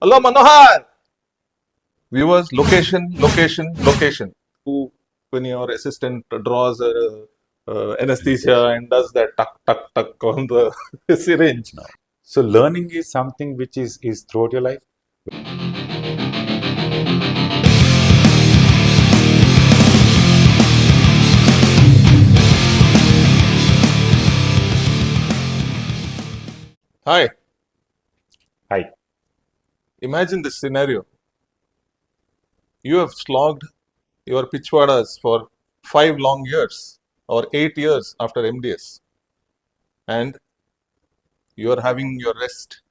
Hello, Manohar. Viewers, location, location, location. When your assistant draws anesthesia and does that tuck, tuck, tuck on the syringe. No. So learning is something which is throughout your life. Hi, Hi. imagine this scenario. You have slogged your pitchwadas for 5 long years or 8 years after MDS, and you are having your rest.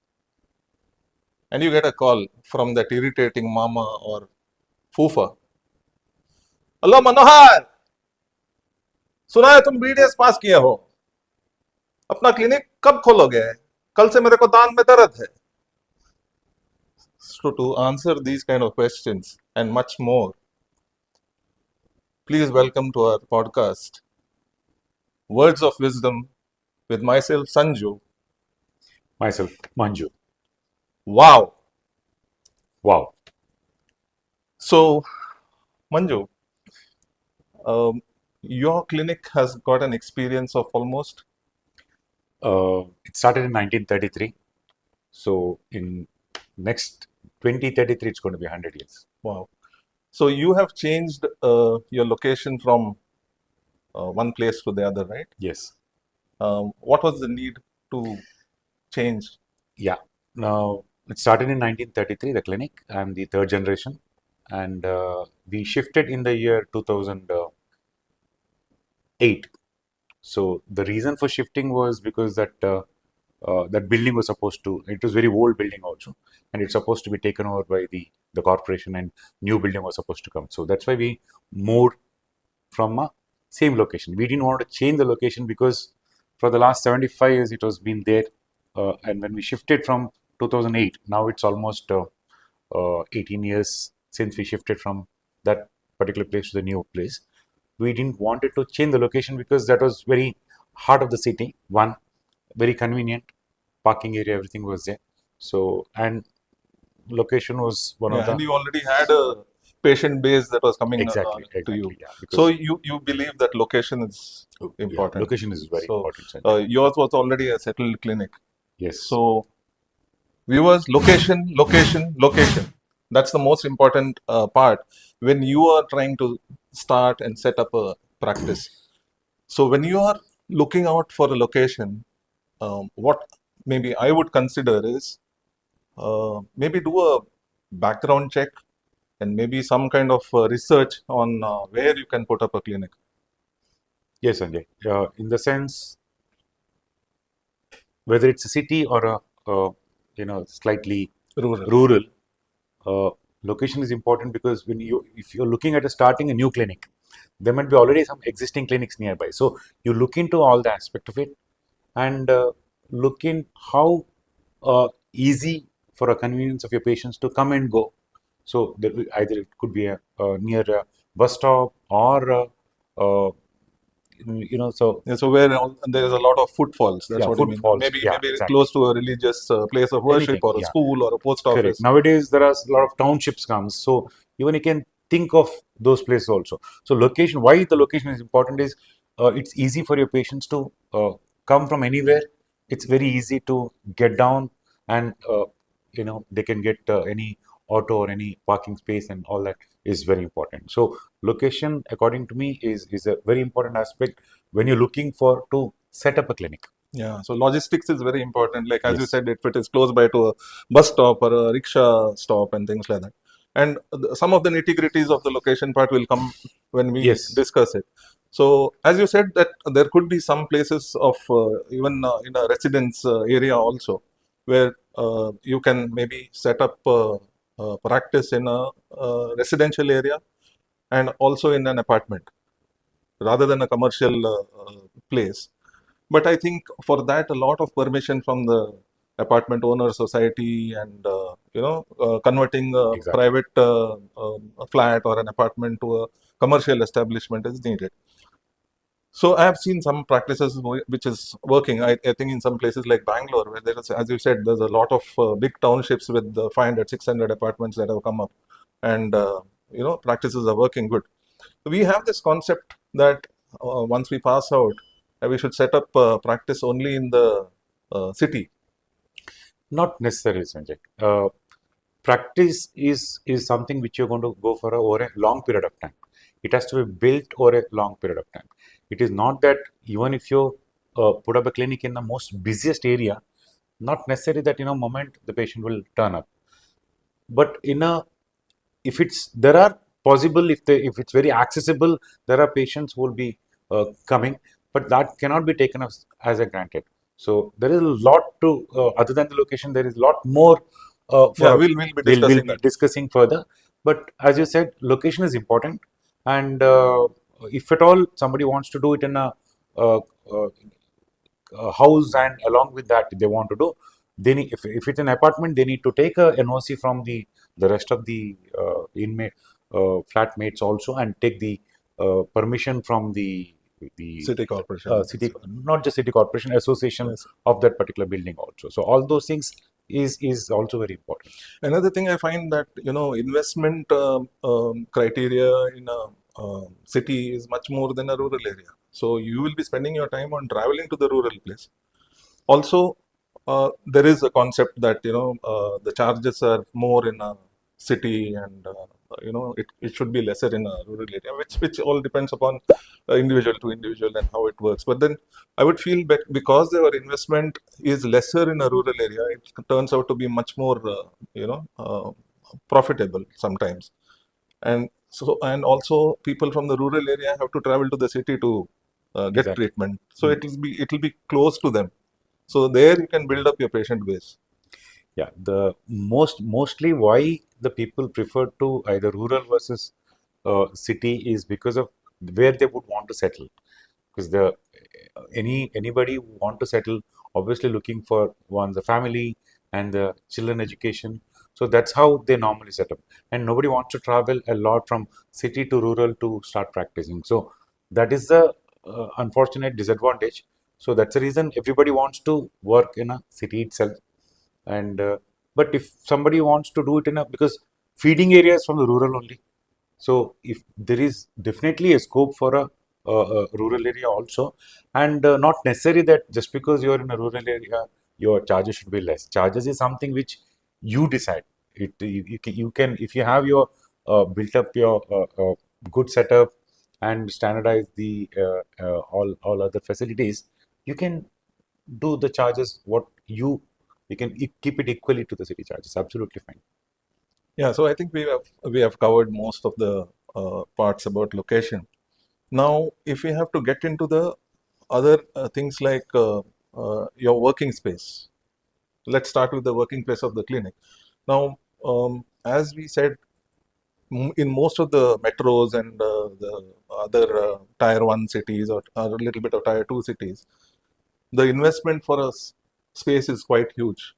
And you get a call from that irritating mama or fufa. Hello, Manohar. सुना है तुम BDS पास किए हो, अपना clinic कब खोलोगे? कल से मेरे को दांत में दर्द है. So to answer these kind of questions and much more, please welcome to our podcast, Words of Wisdom, with myself, Sanju. Myself, Manju. Wow. Wow. So, Manju, your clinic has got an experience of almost It started in 1933. So in next 2033, it's going to be 100 years. wow. So you have changed your location from one place to the other, right? Yes. What was the need to change? Yeah. Now it started in 1933. The clinic. I'm the third generation, and we shifted in the year 2008. So the reason for shifting was because that building was supposed to, it was very old building also, and it's supposed to be taken over by the corporation, and new building was supposed to come. So that's why we moved from a same location. We didn't want to change the location because for the last 75 years it was been there, and when we shifted from 2008, now it's almost 18 years since we shifted from that particular place to the new place. We didn't want it to change the location because that was very heart of the city. One, very convenient parking area, everything was there. So, and location was one of Yeah, the and you already had a patient base that was coming to you. yeah, So because you believe that location is yeah, important. location is very So important, Sanjay. yours was already a settled clinic. Yes. So viewers, location, location, location. That's the most important part when you are trying to start and set up a practice. So when you are looking out for a location, what maybe I would consider is maybe do a background check and maybe some kind of research on where you can put up a clinic. Yes, Sanjay. In the sense, whether it's a city or slightly Rural. rural, location is important because if you're looking at starting a new clinic, there might be already some existing clinics nearby. So you look into all the aspect of it and look in how easy for a convenience of your patients to come and go. So either it could be near a bus stop or so Yeah, so where there is a lot of footfalls. That's yeah, what you mean. footfalls. Maybe Yeah, maybe exactly. close to a religious place of worship Anything. or a Yeah. school or a post Correct. office. Nowadays, there are a lot of townships comes, so even you can think of those places also. So location, why the location is important is it's easy for your patients to come from anywhere. It's very easy to get down, and they can get any auto or any parking space, and all that is very important. So location, according to me, is a very important aspect when you're looking for to set up a clinic. Yeah, so logistics is very important. Like as you Yes. said, if it is close by to a bus stop or a rickshaw stop and things like that. And some of the nitty-gritties of the location part will come when we Yes. discuss it. So as you said that there could be some places of even in a residence area also where you can maybe set up practice in a residential area and also in an apartment rather than a commercial place. But I think for that, a lot of permission from the apartment owner society and converting a Exactly. private a flat or an apartment to a commercial establishment is needed. So I have seen some practices which is working. I think in some places like Bangalore, where there is, as you said, there's a lot of big townships with 500, 600 apartments that have come up, and practices are working good. We have this concept that once we pass out, we should set up practice only in the city. Not necessarily, Sanjay. Practice is something which you're going to go for over a long period of time. It has to be built over a long period of time. It is not that even if you put up a clinic in the most busiest area, not necessarily that moment the patient will turn up. But if it's there are possible if it's very accessible, there are patients who will be coming, but that cannot be taken as a granted. So there is a lot to other than the location. There is a lot more Yeah, for we'll be we'll discussing be that. discussing further. But as you said, location is important, and if at all somebody wants to do it in uh, uh, a house, and along with that they want to do, they need, if it's an apartment, they need to take a NOC from the rest of the inmate flatmates also, and take the permission from the City corporation. city, not just city corporation, association Yes. of that particular building also. So all those things is also very important. Another thing I find that investment criteria in a city is much more than a rural area. So you will be spending your time on traveling to the rural place. Also, there is a concept that the charges are more in a city, and it should be lesser in a rural area, which all depends upon individual to individual and how it works. But then I would feel because our investment is lesser in a rural area, it turns out to be much more profitable sometimes. And also people from the rural area have to travel to the city to get Exactly. treatment. So it will be close to them. So there you can build up your patient base. Yeah, the mostly why the people prefer to either rural versus city is because of where they would want to settle. Because anybody who want to settle, obviously looking for one the family and the children education. So that's how they normally set up, and nobody wants to travel a lot from city to rural to start practicing. So that is the unfortunate disadvantage. So that's the reason everybody wants to work in a city itself. And but if somebody wants to do it in a, because feeding area is from the rural only, so if there is definitely a scope for a rural area also, and not necessary that just because you are in a rural area your charges should be less. Charges is something which you decide. You can if you have your built up your good setup and standardize the all other facilities, you can do the charges what you can keep it equally to the city charges. Absolutely fine. Yeah, so I think we have covered most of the parts about location. Now, if we have to get into the other things like your working space, let's start with the working place of the clinic. Now, as we said, in most of the metros and the other tier 1 cities, or a little bit of tier 2 cities, the investment for space is quite huge,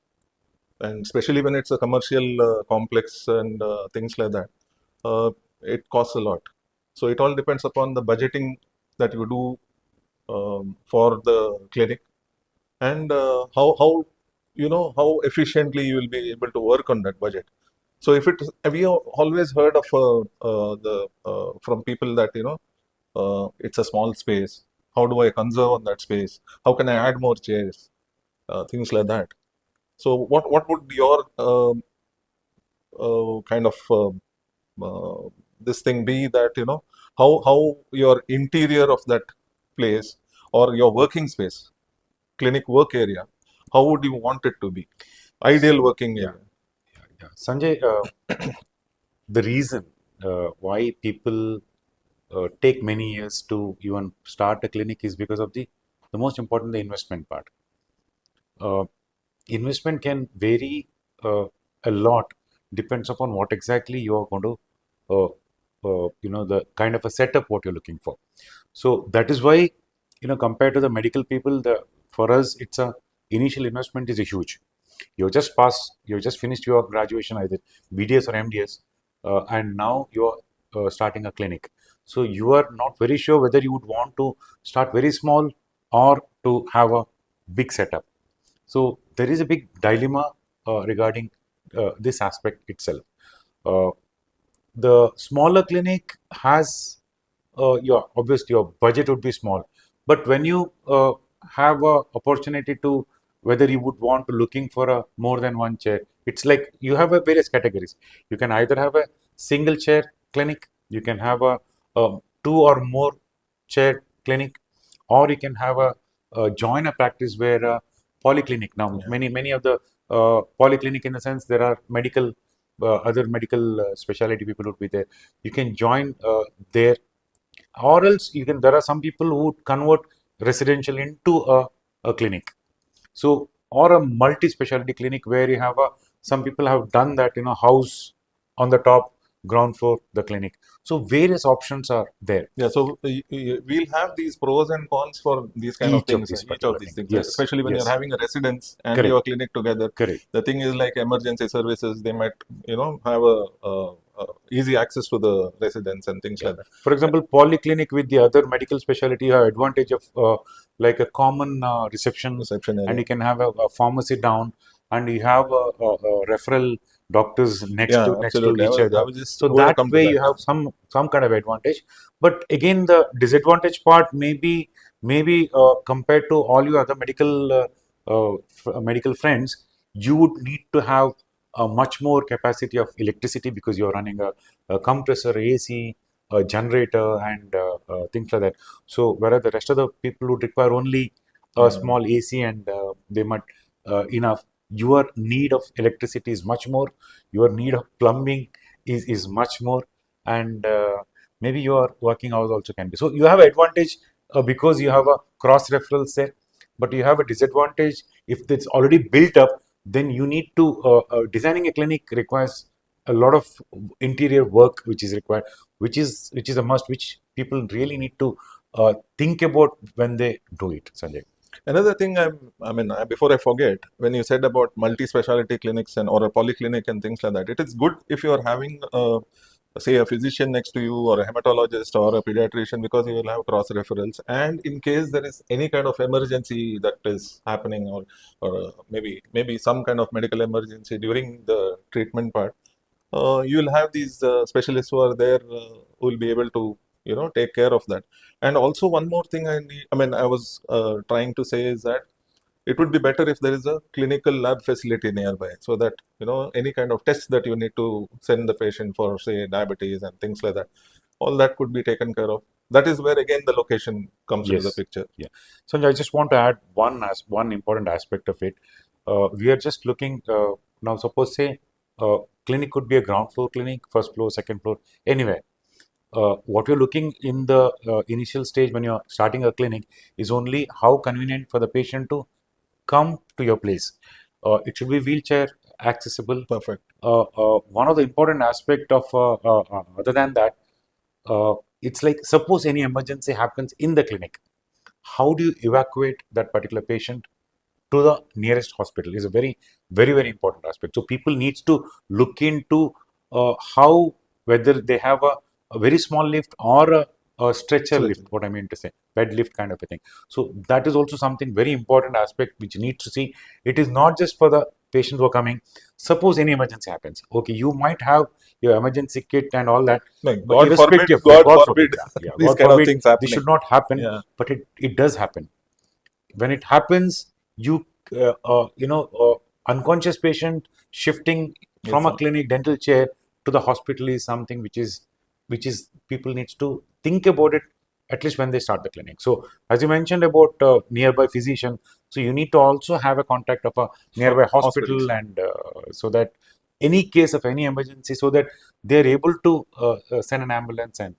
and especially when it's a commercial complex and things like that, it costs a lot. So it all depends upon the budgeting that you do for the clinic, and how efficiently you will be able to work on that budget. So if it have you always heard of the from people that it's a small space, how do I conserve on that space, how can I add more chairs, things like that. So what would your kind of this thing be, that how your interior of that place or your working space, clinic work area, how would you want it to be, ideal working Yeah, area? yeah. Sanjay, the reason why people take many years to even start a clinic is because of the most important, the investment part. Uh, Investment can vary a lot, depends upon what exactly you are going to the kind of a setup what you're looking for. So that is why, compared to the medical people, the for us it's a initial investment is a huge. You just finished your graduation, either BDS or MDS, and now you're starting a clinic. So you are not very sure whether you would want to start very small or to have a big setup. So there is a big dilemma regarding this aspect itself. Uh, the smaller clinic has your obviously your budget would be small, but when you have a opportunity to whether you would want to looking for a more than one chair, it's like you have a various categories. You can either have a single chair clinic, you can have a two or more chair clinic, or you can have a join a practice where polyclinic. Now Yeah. many of the polyclinic, in the sense there are medical other medical specialty people would be there. You can join there, or else you can, there are some people who would convert residential into a clinic. So, or a multi-specialty clinic where you have a, some people have done that, house on the top, ground floor, the clinic. So various options are there. Yeah, so we'll have these pros and cons for these kind of Each of things, these each of particular these things. things, Yes, especially when you're yes, having a residence and correct, your clinic together. correct. The thing is, like emergency services, they might, have a easy access to the residents and things Yeah. like that. For example, polyclinic with the other medical specialty have advantage of like a common reception, Reception and area. you can have a pharmacy down, and you have a referral doctors next Yeah, to absolutely. each I other. was just So going to that come to way that. you have some kind of advantage. But again, the disadvantage part may be maybe compared to all your other medical friends, you would need to have a much more capacity of electricity because you're running a compressor, AC, a generator, and things like that. So whereas the rest of the people would require only a Yeah. small AC and they might enough. Your need of electricity is much more. Your need of plumbing is much more, and maybe your working hours also can be. So you have advantage because you have a cross referral set, but you have a disadvantage if it's already built up. Then you need to designing a clinic requires a lot of interior work which is required, which is a must, which people really need to think about when they do it, Sanjay. Another thing, before I forget, when you said about multi-specialty clinics and or a polyclinic and things like that, it is good if you are having, say, a physician next to you or a hematologist or a pediatrician, because you will have cross referrals. And in case there is any kind of emergency that is happening, or maybe some kind of medical emergency during the treatment part, you will have these specialists who are there, who will be able to take care of that. And also one more thing I was trying to say is that it would be better if there is a clinical lab facility nearby, so that any kind of tests that you need to send the patient for, say, diabetes and things like that, all that could be taken care of. That is where again the location comes into the Yes. picture. Yeah. Sanjay, I just want to add one important aspect of it. We are just looking now. Suppose say clinic could be a ground floor clinic, first floor, second floor, anywhere. What you're looking in the initial stage when you're starting a clinic is only how convenient for the patient to come to your place. It should be wheelchair accessible. Perfect. One of the important aspect of other than that, it's like suppose any emergency happens in the clinic, how do you evacuate that particular patient to the nearest hospital is a very important aspect. So people needs to look into how, whether they have a very small lift or a stretcher So, lift, what I mean to say, bed lift kind of a thing. So that is also something very important aspect which you need to see. It is not just for the patients who are coming. Suppose any emergency happens, okay, you might have your emergency kit and all that, no, but God forbid, irrespective, yeah, God God forbid, forbid, these God kind of forbid, things this happening. should not happen, Yeah. but it does happen. When it happens, you unconscious patient shifting Yes, from a sir. clinic dental chair to the hospital is something which is people needs to think about it at least when they start the clinic. So as you mentioned about nearby physician, so you need to also have a contact of a nearby Hospitals. hospital, and so that any case of any emergency, so that they're able to send an ambulance and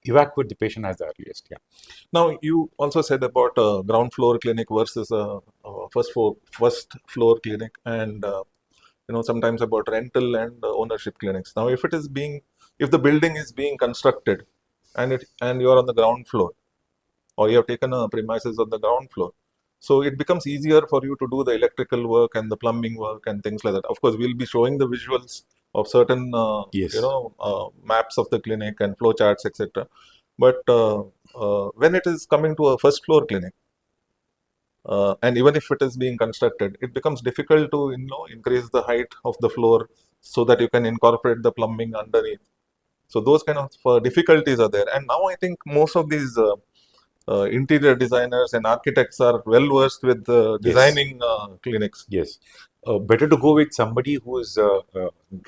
evacuate the patient as the earliest. Yeah. Now, you also said about ground floor clinic versus first floor clinic, and sometimes about rental and ownership clinics. Now, if the building is being constructed, and you are on the ground floor, or you have taken a premises on the ground floor, so it becomes easier for you to do the electrical work and the plumbing work and things like that. Of course, we'll be showing the visuals of certain Yes. maps of the clinic and flow charts, etc. But when it is coming to a first floor clinic, and even if it is being constructed, it becomes difficult to increase the height of the floor so that you can incorporate the plumbing underneath. So those kind of difficulties are there, and now I think most of these interior designers and architects are well versed with Yes. designing clinics. Yes. Better to go with somebody who is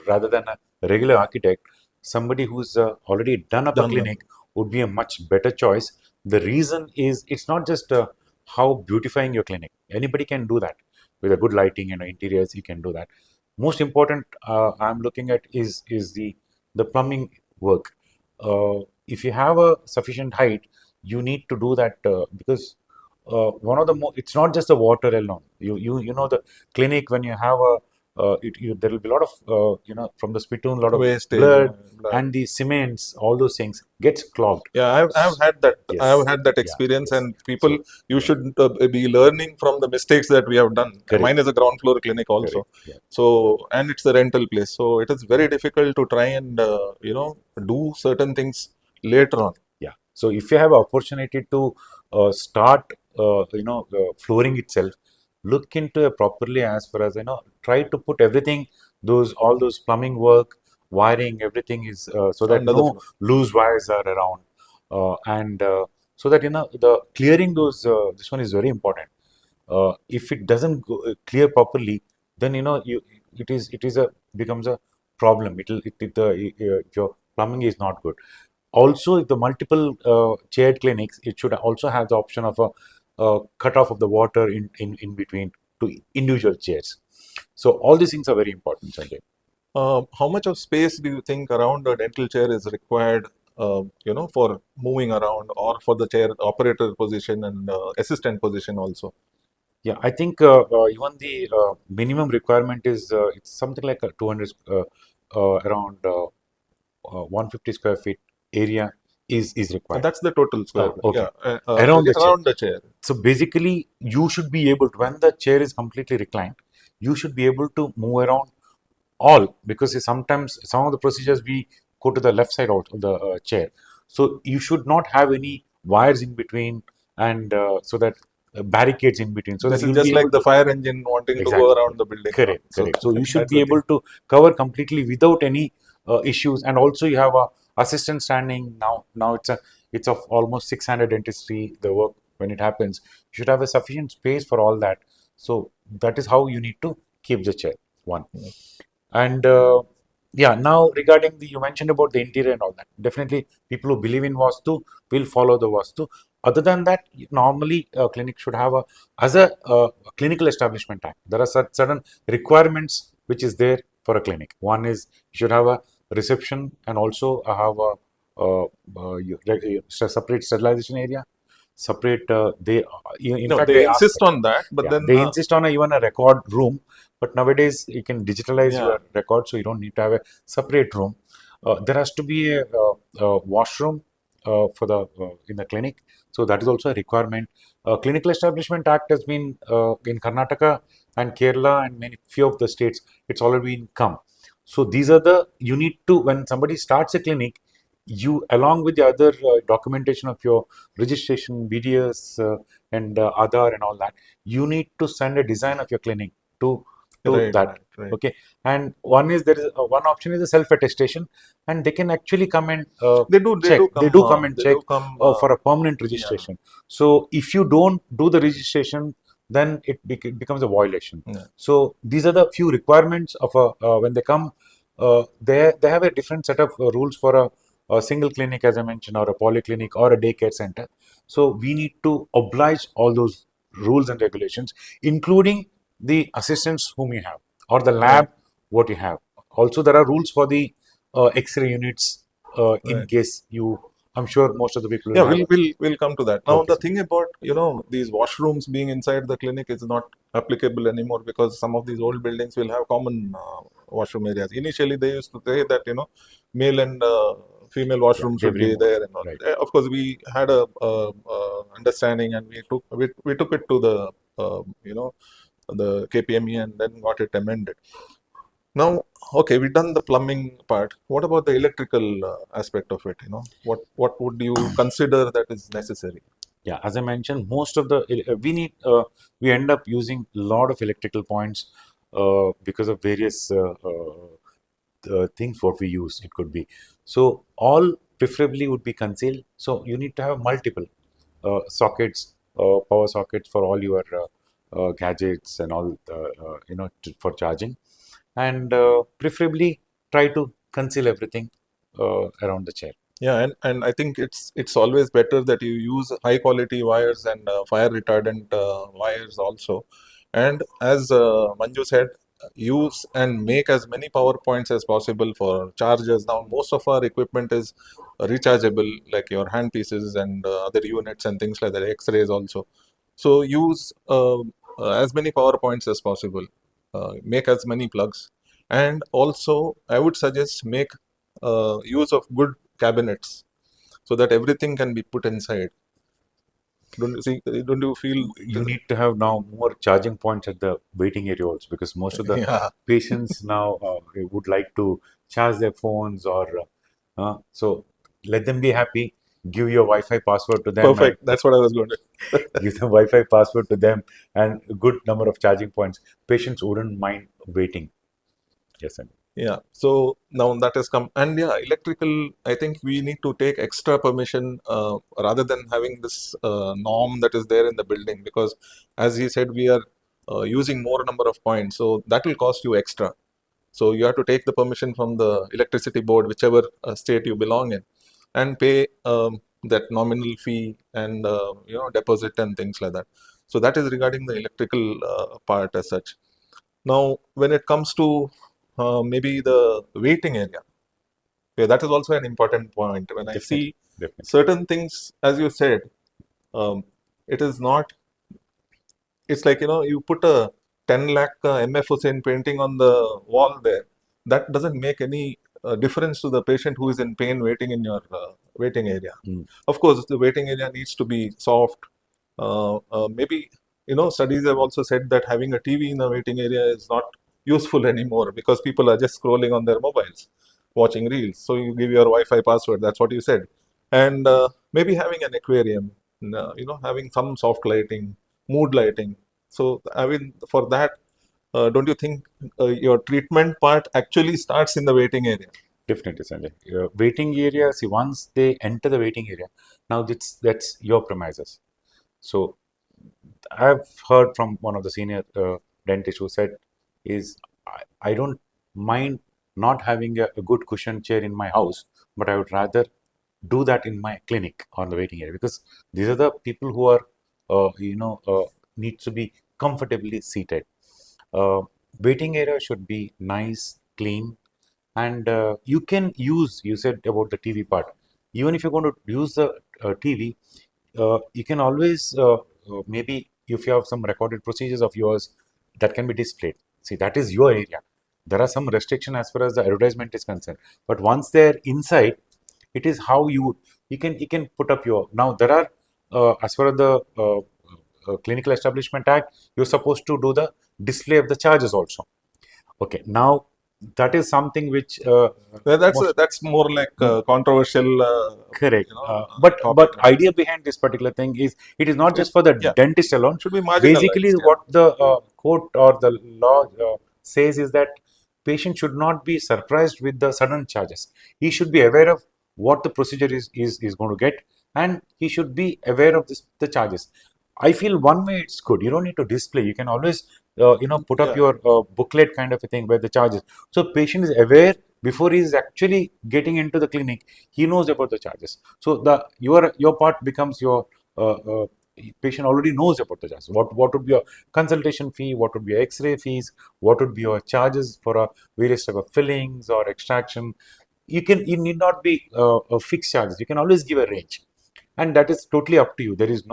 rather than a regular architect, somebody who's already done up a Done well. clinic would be a much better choice. The reason is it's not just how beautifying your clinic. Anybody can do that with a good lighting and interiors. You can do that. Most important, I'm looking at is the plumbing work. If you have a sufficient height, you need to do that because one of the it's not just the water alone. You know the clinic when you have a there will be a lot of from the spittoon, a lot of Wastage, blood blood. and the cements, all those things gets clogged. Yeah, I've had that. I have Yes, had that yeah, experience, yes. and people, So you yeah, should be learning from the mistakes that we have done. correct, Mine is a ground floor clinic correct. also, Yeah, so and it's a rental place, so it is very difficult to try and do certain things later on. yeah. So if you have an opportunity to start, flooring itself, look into it properly as far as try to put everything, those all those plumbing work, wiring, everything is so that Under the no floor. loose wires are around, and so that the clearing those. This one is very important. If it doesn't clear properly, then it is a becomes a problem. If your plumbing is not good. Also, if the multiple chaired clinics, it should also have the option of a cutoff of the water in between to individual chairs. So all these things are very important, Sanjay. How much of space do you think around a dental chair is required, for moving around or for the chair operator position and assistant position also? Yeah, I think even the minimum requirement is it's something like a 200 around 150 square feet area is And required. that's the total square. Okay, Yeah, around the chair. around the chair. So basically, you should be able to, when the chair is completely reclined, you should be able to move around all because sometimes some of the procedures we go to the left side of the chair. So you should not have any wires in between and so that barricades in between so that This is you'll be just able like the to. fire engine wanting to go Exactly. around the building. Correct, So correct. So you should that's be the thing. able to cover completely without any issues, and also you have a assistant standing now. Now it's of almost 600 dentistry. The work when it happens, you should have a sufficient space for all that. So that is how you need to keep the chair. One. And yeah, now regarding you mentioned about the interior and all that. Definitely, people who believe in Vastu will follow the Vastu. Other than that, normally a clinic should have as a clinical establishment act. There are certain requirements which is there for a clinic. One is you should have a reception and also have a separate sterilization area. Separate, in No, fact, they they ask. insist on that, but Yeah, then they insist on even a record room, but nowadays you can digitalize yeah, your record, so you don't need to have a separate room. There has to be a washroom for the in the clinic, so that is also a requirement. Clinical Establishment Act has been in Karnataka and Kerala and many few of the states. It's already been come. So these are the you need to when somebody starts a clinic, you along with the other documentation of your registration, BDS, and Aadhaar and all that, you need to send a design of your clinic to right, that. right, right. Okay, and one is there is one option is a self attestation, and they can actually come and check. They do come and They check do come. for a permanent Yeah, registration. So if you don't do the registration, then it becomes a violation. yeah. So these are the few requirements of a when they come. They have a different set of rules for a single clinic, as I mentioned, or a polyclinic or a daycare center. So we need to oblige all those rules and regulations, including the assistants whom you have or the Right, lab what you have. Also, there are rules for the X-ray units in right. case you. I'm sure most of the people Yeah, will have. we'll come to that. Now, Okay, the sir. thing about these washrooms being inside the clinic is not applicable anymore because some of these old buildings will have common washroom areas. Initially, they used to say that male and female Yeah, washrooms they've should be removed. there and all. Right. Of course, we had a understanding and we took it to the the KPME and then got it amended. Now, okay, we've done the plumbing part. What about the electrical aspect of it? What would you consider that is necessary? Yeah, as I mentioned, most of the we end up using a lot of electrical points because of various things what we use. It could be so all preferably would be concealed. So you need to have multiple sockets, power sockets for all your gadgets and all for charging, and preferably try to conceal everything around the chair. Yeah, and I think it's always better that you use high quality wires and fire retardant wires also. And as Manju said, use and make as many power points as possible for chargers. Now, most of our equipment is rechargeable, like your hand pieces and other units and things like that, X-rays also. So use as many power points as possible. Make as many plugs, and also I would suggest make use of good cabinets so that everything can be put inside. Don't you see? Don't you feel? You need to have now more charging points at the waiting area also, because most of the Yeah, patients now would like to charge their phones, or so let them be happy. Give your Wi-Fi password to them, and perfect. That's what I was going to. give the Wi-Fi password to them, and a good number of charging points. Patients wouldn't mind waiting. Yes, sir. Yeah. So now that has come, and yeah, electrical. I think we need to take extra permission rather than having this norm that is there in the building, because, as he said, we are using more number of points, so that will cost you extra. So you have to take the permission from the electricity board, whichever state you belong in, and pay that nominal fee and deposit and things like that. So that is regarding the electrical part as such. Now, when it comes to maybe the waiting area, yeah, that is also an important point. When I Definitely, see definitely. certain things, as you said, um, it is not. It's like you put a 10 lakh MF Hussain painting on the wall there. That doesn't make any difference to the patient who is in pain waiting in your waiting area. Mm, Of course, the waiting area needs to be soft. Maybe studies have also said that having a TV in the waiting area is not useful anymore because people are just scrolling on their mobiles, watching reels. So you give your Wi-Fi password. That's what you said, and maybe having an aquarium. Having some soft lighting, mood lighting. So I mean, for that, don't you think your treatment part actually starts in the waiting area? definitely, Sanjay. Waiting area. See, once they enter the waiting area, now that's your premises. So I've heard from one of the senior dentists who said, "Is I don't mind not having a good cushion chair in my house, but I would rather do that in my clinic on the waiting area, because these are the people who are, need to be comfortably seated. Uh, Waiting area should be nice, clean, and you can use. You said about the TV part. Even if you're going to use the TV, you can always maybe if you have some recorded procedures of yours that can be displayed. See, that is your area. There are some restriction as far as the advertisement is concerned, but once they're inside, it is how you can put up your. Now there are as far as the Clinical Establishment Act, you're supposed to do the display of the charges also. Okay, now that is something which Well, that's most that's more like a controversial, correct. But topic. idea behind this particular thing is it is not It just for the Yeah, dentist alone. should be Basically, marginalized. Yeah, what the court or the law says is that patient should not be surprised with the sudden charges. He should be aware of what the procedure is going to get, and he should be aware of the charges. I feel one way it's good. You don't need to display. You can always put up yeah, your booklet kind of a thing where the charges. So patient is aware before he is actually getting into the clinic. He knows about the charges. So the your part becomes your patient already knows about the charges. What would be your consultation fee? What would be your X-ray fees? What would be your charges for various type of fillings or extraction? You need not be a fixed charges. You can always give a range, and that is totally up to you. There is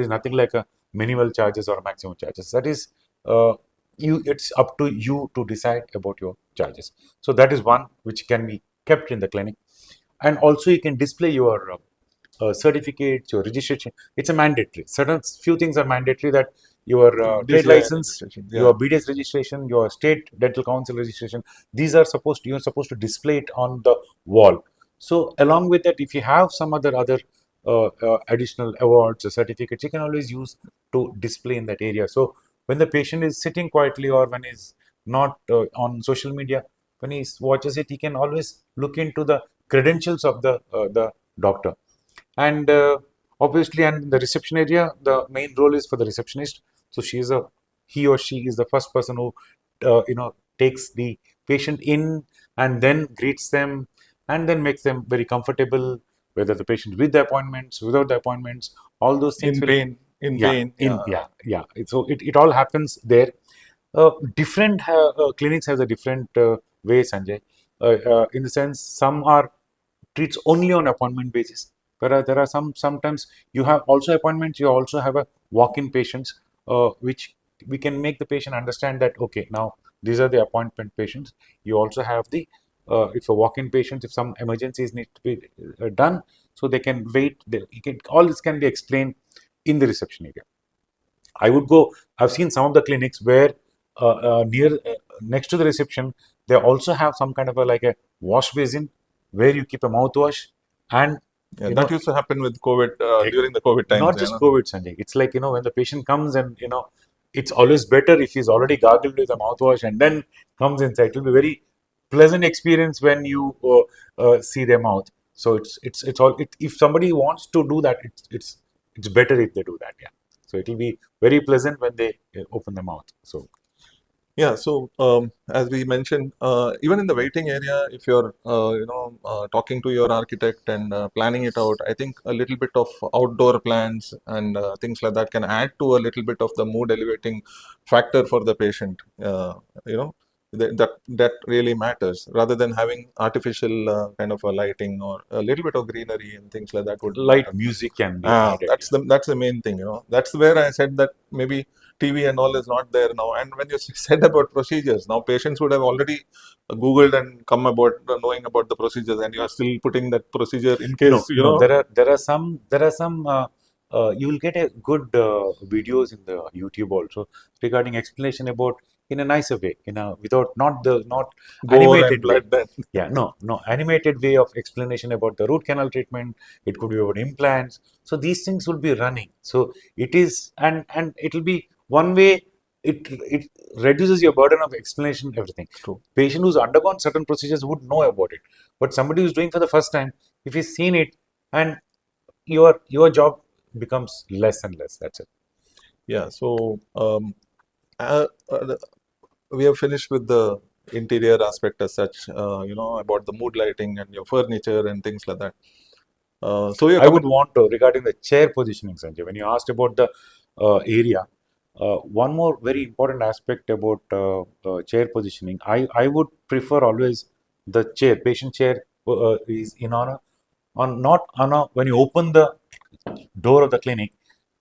nothing like a minimal charges or maximum charges. That is uh, it's up to you to decide about your charges. So that is one which can be kept in the clinic, and also you can display your certificates, your registration. It's a mandatory. Certain few things are mandatory that your trade DCI license, registration. your Yeah. BDS registration, your state dental council registration. These are you're supposed to display it on the wall. So along with that, if you have some other additional awards or certificates, you can always use to display in that area. So when the patient is sitting quietly or when he's not on social media, when he watches it, he can always look into the credentials of the doctor. And obviously, and in the reception area, the main role is for the receptionist. So he or she is the first person who takes the patient in and then greets them and then makes them very comfortable, whether the patient with the appointments, without the appointments, all those things In will, pain. In yeah, pain. in, Yeah. yeah. So it all happens there. Different clinics have a different way, Sanjay. In the sense, some are treats only on appointment basis. There are sometimes you have also appointments. You also have a walk-in patients, which we can make the patient understand that okay, now these are the appointment patients. You also have the if a walk-in patient, if some emergencies need to be done, so they can wait. All this can be explained in the reception area. I would go. I've seen some of the clinics where near next to the reception, they also have some kind of a like a wash basin where you keep a mouthwash and Yeah, you that know used to happen with COVID eh, during the COVID times. not You just know? COVID, Sanjay. It's like when the patient comes and it's always better if he's already gargled with a mouthwash and then comes inside. It will be very pleasant experience when you see their mouth. So it's all. If somebody wants to do that, it's better if they do that. Yeah. So it will be very pleasant when they open the mouth. So Yeah, so as we mentioned, even in the waiting area, if you're talking to your architect and planning it out, I think a little bit of outdoor plans and things like that can add to a little bit of the mood elevating factor for the patient. You know, that really matters rather than having artificial kind of a lighting or a little bit of greenery and things like that would light matter. music can be added. That's the main thing. That's where I said that maybe TV and all is not there now. And when you said about procedures, now patients would have already Googled and come about knowing about the procedures, and you are still putting that procedure in No, case, you no. know. There are some. You will get a good videos in the YouTube also regarding explanation about in a nicer way, without not Gore and animated way. blood then. Yeah, no animated way of explanation about the root canal treatment. It could be about implants. So these things will be running. So it is, and it will be one way. It reduces your burden of explanation. Everything. True. Patient who's undergone certain procedures would know about it, but somebody who's doing for the first time, if he's seen it, and your job becomes less and less. That's it. Yeah. So uh, uh, we have finished with the interior aspect as such, about the mood lighting and your furniture and things like that. So you're I would coming. want to regarding the chair positioning, Sanjay. When you asked about the area, one more very important aspect about chair positioning, I would prefer always the chair, patient chair is in on not on a when you open the door of the clinic,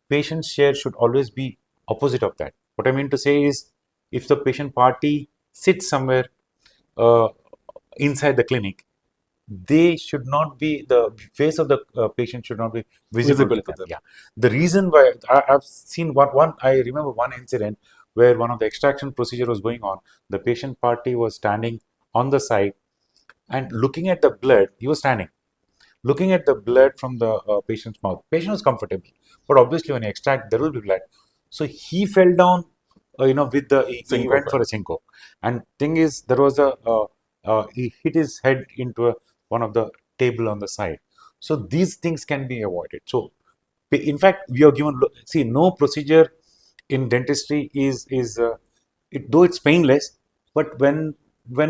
patient's chair should always be opposite of that. What I mean to say is, if the patient party sits somewhere uh, inside the clinic, they should not be the face of the patient should not be visible Visible to to them. them. Yeah, the reason why I've seen one I remember one incident where one of the extraction procedure was going on. The patient party was standing on the side and looking at the blood. He was standing looking at the blood from the patient's mouth. Patient was comfortable, but obviously when you extract, there will be blood. So he fell down, with he went Syncope. for a syncope. And thing is, there was he hit his head into one of the table on the side. So these things can be avoided. So in fact, we are given see no procedure in dentistry though it's painless, but when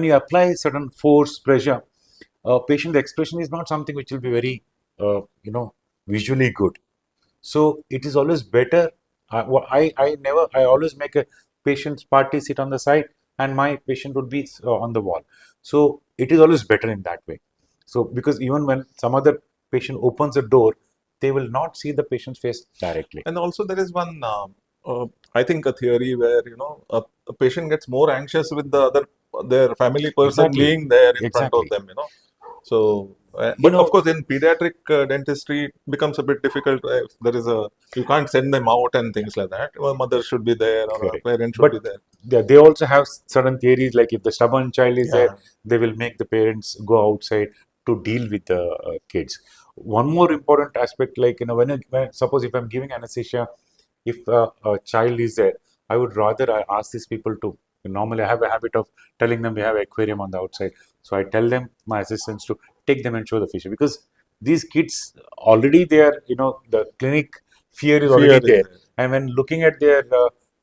you apply certain force pressure, patient expression is not something which will be very visually good. So it is always better. I always make a patient's party sit on the side and my patient would be on the wall. So it is always better in that way. So because even when some other patient opens a door, they will not see the patient's face directly. And also there is one, I think, a theory where a patient gets more anxious with their family person Exactly. being there in front of Exactly. them. So But of course, in pediatric dentistry, it becomes a bit difficult. If there is you can't send them out and things like that. A mother should be there or a correct. parent should But be there. they also have certain theories, like if the stubborn child is there, Yeah. they will make the parents go outside to deal with the kids. One more important aspect, like suppose if I'm giving anesthesia, if a child is there, I would rather ask these people to, normally I have a habit of telling them we have an aquarium on the outside, so I tell them, my assistants, to take them and show the fish, because these kids already, they are, the clinic fear is Fear already is there, there. and when looking at their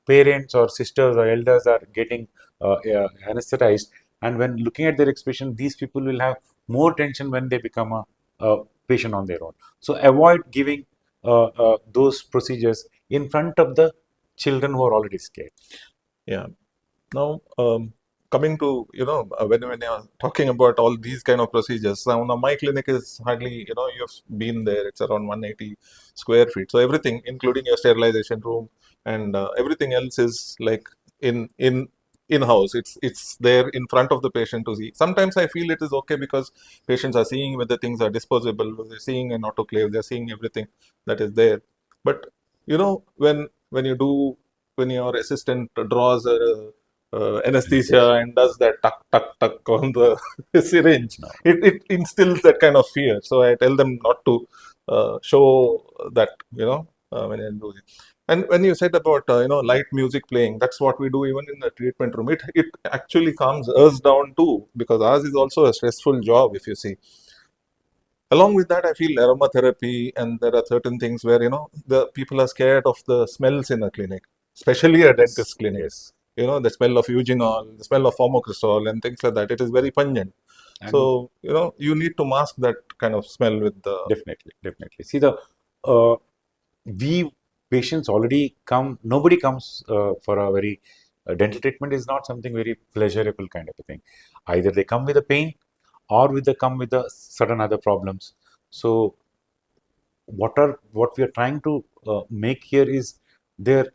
parents or sisters or elders are getting anesthetized, and when looking at their expression, these people will have more tension when they become a patient on their own. So avoid giving those procedures in front of the children who are already scared. Yeah. Now, coming to when you're talking about all these kind of procedures, now my clinic is hardly, you've been there. It's around 180 square feet. So everything, including your sterilization room and everything else, is like in house. It's there in front of the patient to see. Sometimes I feel it is okay because patients are seeing whether things are disposable, they're seeing an autoclave, they're seeing everything that is there. But when you do when your assistant draws a anesthesia and does that tuck tuck tuck on the syringe, No, it instills that kind of fear. So I tell them not to show that, when I do it. And when you said about light music playing, that's what we do even in the treatment room. It actually calms us down too, because ours is also a stressful job, if you see. Along with that, I feel aromatherapy, and there are certain things where the people are scared of the smells in a clinic, especially a yes, dentist clinic. yes, The smell of eugenol, the smell of formocrystal, and things like that. It is very pungent. and So you need to mask that kind of smell with the. definitely, definitely. See, we patients already come. Nobody comes for a very dental treatment is not something very pleasurable kind of a thing. Either they come with a pain, or with the come with the certain other problems. So what we are trying to make here is their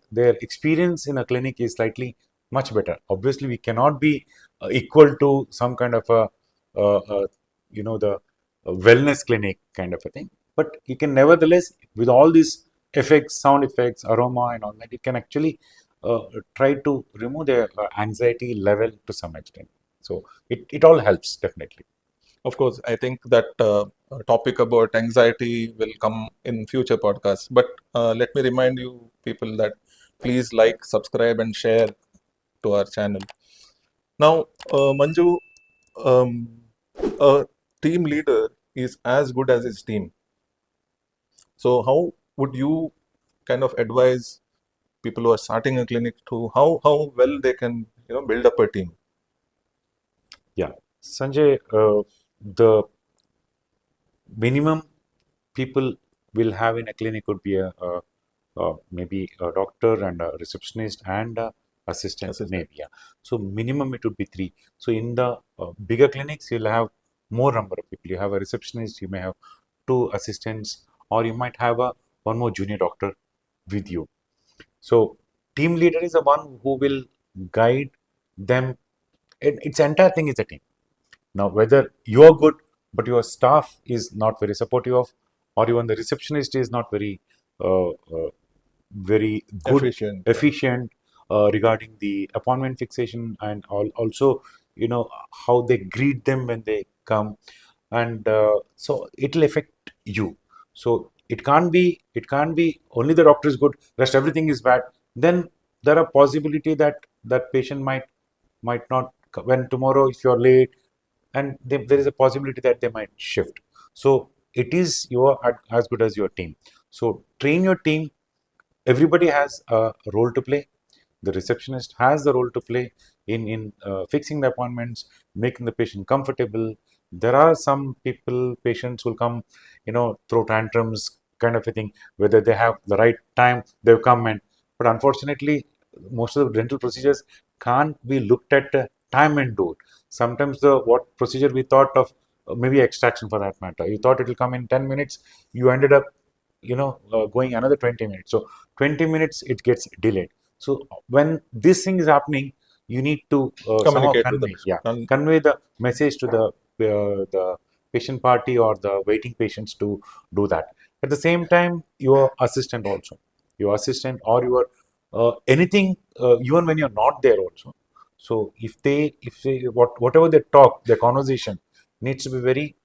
experience in a clinic is slightly much better. Obviously, we cannot be equal to some kind of a the wellness clinic kind of a thing, but you can nevertheless, with all these effects, sound effects, aroma, and all that, you can actually try to remove their anxiety level to some extent. So it all helps definitely. Of course, I think that topic about anxiety will come in future podcasts. But let me remind you, people, that please like, subscribe, and share to our channel. Now, Manju, um, a team leader is as good as his team. So, how would you kind of advise people who are starting a clinic to how well they can build up a team? Yeah, Sanjay, the minimum people will have in a clinic would be maybe a doctor and a receptionist and a assistant, Assistant. maybe. Yeah. So minimum it would be three. So in the bigger clinics, you'll have more number of people. You have a receptionist, you may have two assistants, or you might have a one more junior doctor with you. So team leader is the one who will guide them. Its entire thing is a team. Now, whether you are good, but your staff is not very supportive of, or even the receptionist is not very good, Efficient. efficient regarding the appointment fixation, and also, how they greet them when they come, and so it will affect you. So it can't be only the doctor is good, rest everything is bad. Then there are possibility that that patient might not when tomorrow if you're late, and there is a possibility that they might shift. So it is your as good as your team. So train your team. Everybody has a role to play. The receptionist has the role to play in fixing the appointments, making the patient comfortable. There are some patients will come, throw tantrums kind of a thing. Whether they have the right time, they'll come, but unfortunately, most of the dental procedures can't be looked at time and do it. Sometimes the what procedure we thought of, maybe extraction for that matter, you thought it will come in 10 minutes, you ended up, going another 20 minutes. So 20 minutes it gets delayed. So when this thing is happening, you need to somehow Communicate with the convey, patient. convey the message to the patient party or the waiting patients to do that. At the same time, your assistant also, your assistant or your anything, even when you're not there also. So if they whatever they talk, their conversation needs to be very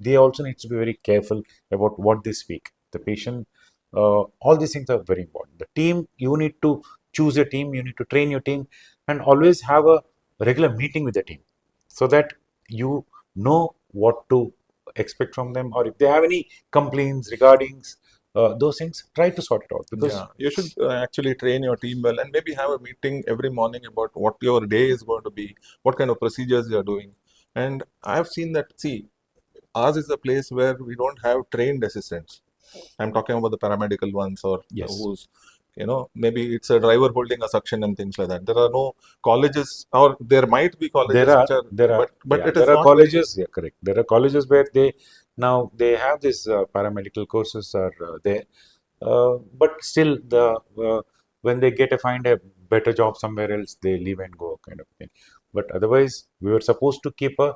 they also need to be very careful about what they speak. The patient, all these things are very important. The team, you need to choose your team, you need to train your team, and always have a regular meeting with the team so that you know what to expect from them, or if they have any complaints regarding those things, try to sort it out. Because Yeah, you should actually train your team well and maybe have a meeting every morning about what your day is going to be, what kind of procedures you are doing. And I've seen that, see, ours is a place where we don't have trained assistants. I'm talking about the paramedical ones or yes, who's, maybe it's a driver holding a suction and things like that. There are no colleges, or there might be there colleges are which are, there are but yeah, it is there are not very, colleges, yeah, correct, there are colleges where they have this paramedical courses are there, but still when they find a better job somewhere else, they leave and go kind of thing. But otherwise, we were supposed to keep a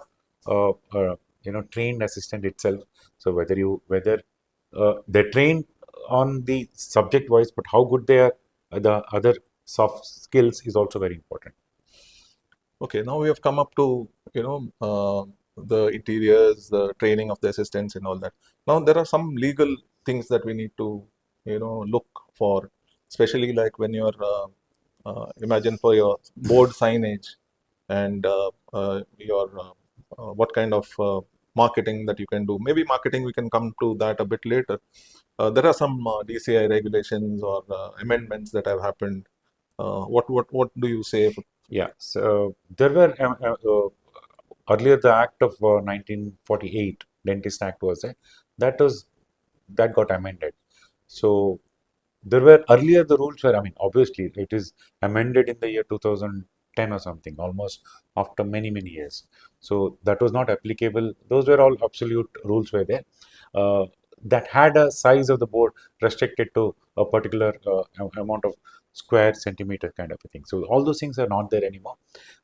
trained assistant itself. So whether they train on the subject wise, but how good they are, the other soft skills is also very important. okay, now we have come up to, the interiors, the training of the assistants and all that. Now there are some legal things that we need to, look for, especially like when you're, imagine for your board signage and your, what kind of marketing that you can do. Maybe marketing, we can come to that a bit later. There are some DCI regulations or amendments that have happened. What do you say? Yeah, so there were earlier the Act of 1948, Dentist Act was there. That got amended. So there were earlier the rules were, I mean, obviously it is amended in the year 2010 or something, almost after many years. So that was not applicable. Those were all absolute rules were there. That had a size of the board restricted to a particular amount of square centimeter kind of a thing. So all those things are not there anymore.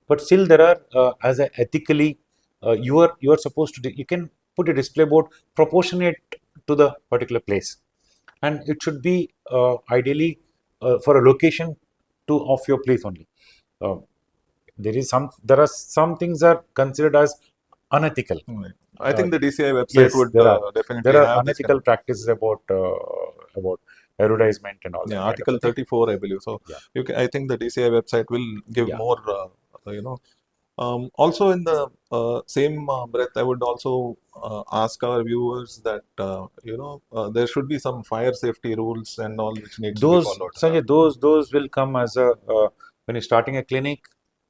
But still, there are as a ethically, you are supposed to you can put a display board proportionate to the particular place, and it should be ideally for a location to of your place only. Uh, there are some things are considered as unethical. Right. I Uh, think the DCI website yes, would there definitely are have this kind unethical of, practices about advertisement and all yeah, that kind of a Article thing. 34, I believe. So Yeah, I think the DCI website will give yeah. more, you know. Also, in the same breath, I would also ask our viewers that there should be some fire safety rules and all which needs to be Those, followed. Sanjay, those will come as a when you're starting a clinic.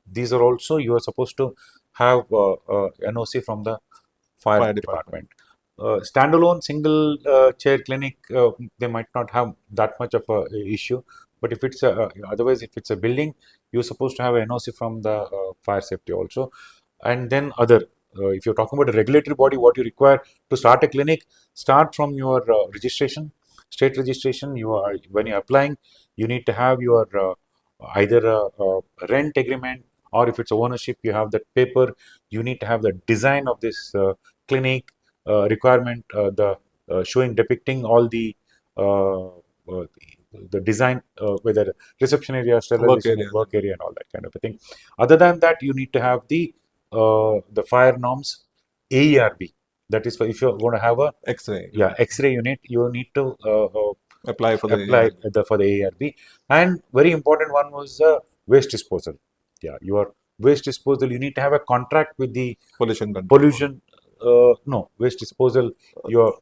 These are also you are supposed to have NOC from the fire Fire department. department. Standalone single chair clinic, they might not have that much of a issue. But if it's otherwise, if it's a building, you're supposed to have NOC from the fire safety also. And then other, if you're talking about a regulatory body, what you require to start a clinic, start from your registration, state registration. You are when you're applying, you need to have your either a rent agreement, or if it's ownership, you have that paper. You need to have the design of this clinic requirement, the showing depicting all the design, whether reception area, Work sterilization, areas. and work area, and all that kind of a thing. Other than that, you need to have the fire norms, AERB. That is for if you're going to have a X-ray yeah unit. X-ray unit, you need to Apply for the apply for the ARB. And very important one was waste disposal. Yeah, your waste disposal, you need to have a contract with the pollution control board. pollution. No, waste disposal. Your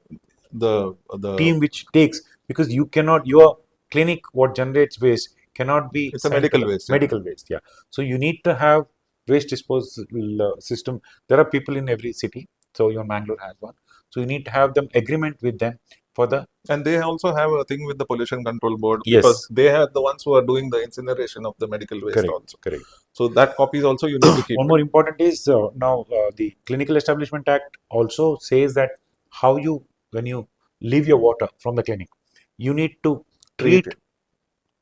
The team which takes, because you cannot your clinic what generates waste cannot be it's a sent to medical the waste. medical waste. Yeah, so you need to have waste disposal system. There are people in every city, so your Mangalore has one. So you need to have them agreement with them for the And they also have a thing with the pollution control board because yes. they are the ones who are doing the incineration of the medical waste Correct, also. correct. So that copies also you need to keep One it. more important is now the Clinical Establishment Act also says that how you when you leave your water from the clinic, you need to Treat treat it.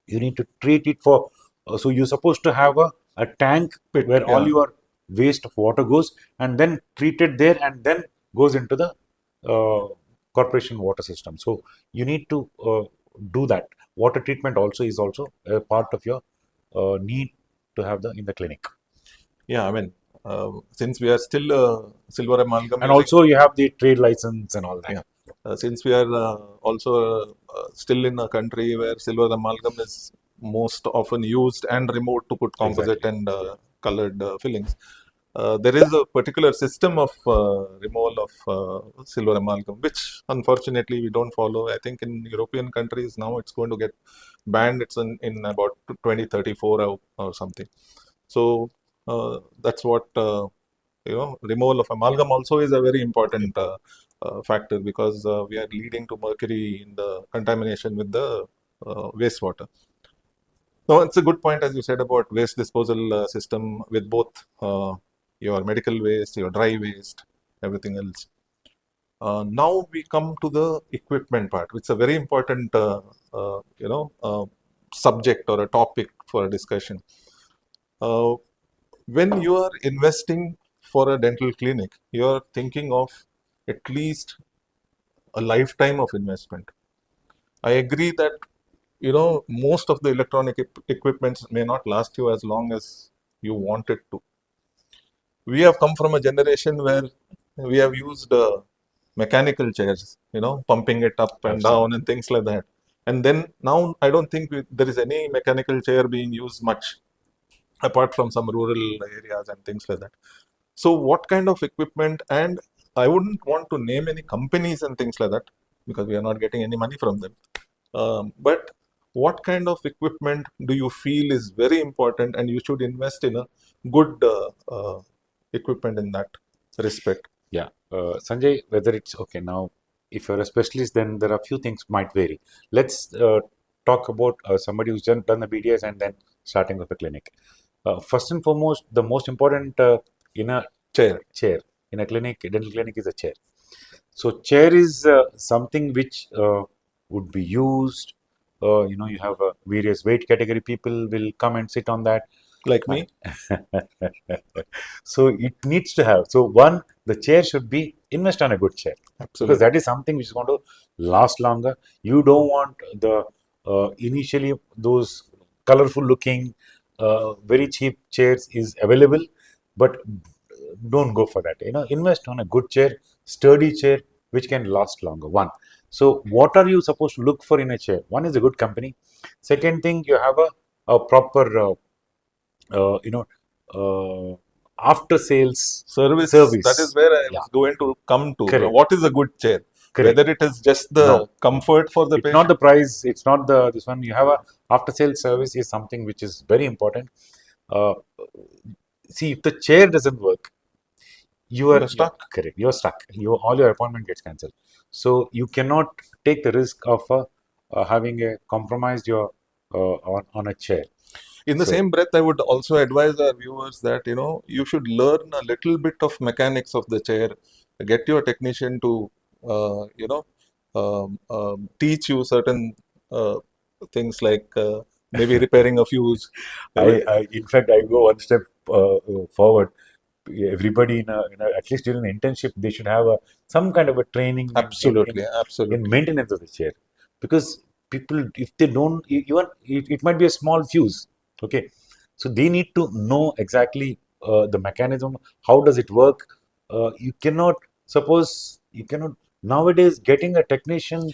you need to treat it for. So you're supposed to have a tank Pit, where all yeah. your waste of water goes and then treated there and then goes into the corporation water system. So you need to do that. Water treatment also is also a part of your need to have the in the clinic. Yeah, I mean, since we are still silver amalgam And using, also you have the trade license and all that. yeah, since we are also still in a country where silver amalgam is most often used and removed to put composite Exactly. and colored fillings. There is a particular system of removal of silver amalgam, which unfortunately we don't follow. I think in European countries now it's going to get banned. It's in about 2034 or something. So that's what removal of amalgam also is a very important factor, because we are leading to mercury in the contamination with the wastewater. No, it's a good point, as you said, about waste disposal system with both your medical waste, your dry waste, everything else. Now we come to the equipment part, which is a very important, subject or a topic for a discussion. Uh, when you are investing for a dental clinic, you are thinking of at least a lifetime of investment. I agree that most of the electronic equipments may not last you as long as you want it to. We have come from a generation where we have used mechanical chairs, pumping it up and Absolutely. down and things like that. And then now I don't think there is any mechanical chair being used much, apart from some rural areas and things like that. So, what kind of equipment? And I wouldn't want to name any companies and things like that, because we are not getting any money from them. But what kind of equipment do you feel is very important, and you should invest in a good equipment in that respect? Yeah, Sanjay, whether it's okay now, if you're a specialist, then there are a few things might vary. Let's talk about somebody who's done the BDS and then starting with the clinic. First and foremost, the most important in a chair in a clinic, dental clinic, is a chair. So chair is something which would be used. You have various weight category people will come and sit on that. Like me? So it needs to have. So one, the chair should be invest on a good chair, because Absolutely. that is something which is going to last longer. You don't want the initially those colorful looking, very cheap chairs is available, but don't go for that. Invest on a good chair, sturdy chair, which can last longer. One. So what are you supposed to look for in a chair? One is a good company. Second thing, you have a proper uh, you know, after sales Service, that is service. where I Yeah, was going to come to. correct, What is a good chair? correct. Whether it is just the No, comfort for the it's not the patient, price. It's not the this one. You have a after sales service is something which is very important. Uh, See, if the chair doesn't work, you're you're stuck. correct. You're stuck. All your appointment gets cancelled. So you cannot take the risk of having a compromised your on a chair. In the So same breath, I would also advise our viewers that you should learn a little bit of mechanics of the chair. Get your technician to teach you certain things, like maybe repairing a fuse. in fact, I go one step forward. Everybody at least during the internship, they should have some kind of a training Absolutely, in absolutely. maintenance of the chair, because people, if they don't, even it might be a small fuse, okay, so they need to know exactly the mechanism, how does it work. You cannot nowadays getting a technician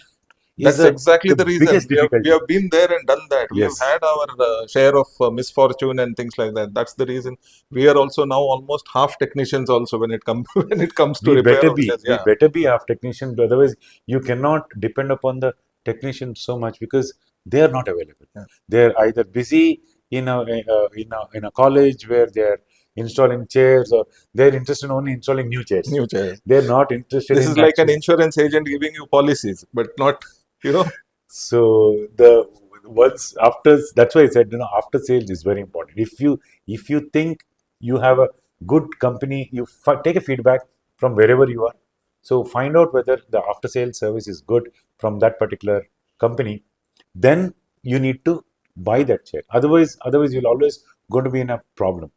is That's exactly the the reason biggest we difficulty. have been there and done that. We have Yes, had our share of misfortune and things like that. That's the reason we are also now almost half technicians also when it comes when it comes to repair of chairs. we Yeah, better be our technician, otherwise you cannot depend upon the technician so much, because they are not available. yeah. They're either busy in a college where they're installing chairs, or they're interested only in installing new chairs. New chairs. They're not interested This in is like an actually. insurance agent giving you policies, but not, you know, So the once after, that's why I said, after sales is very important. If you think you have a good company, you take a feedback from wherever you are. So find out whether the after sales service is good from that particular company. Then you need to buy that chair. Otherwise you'll always going to be in a problem.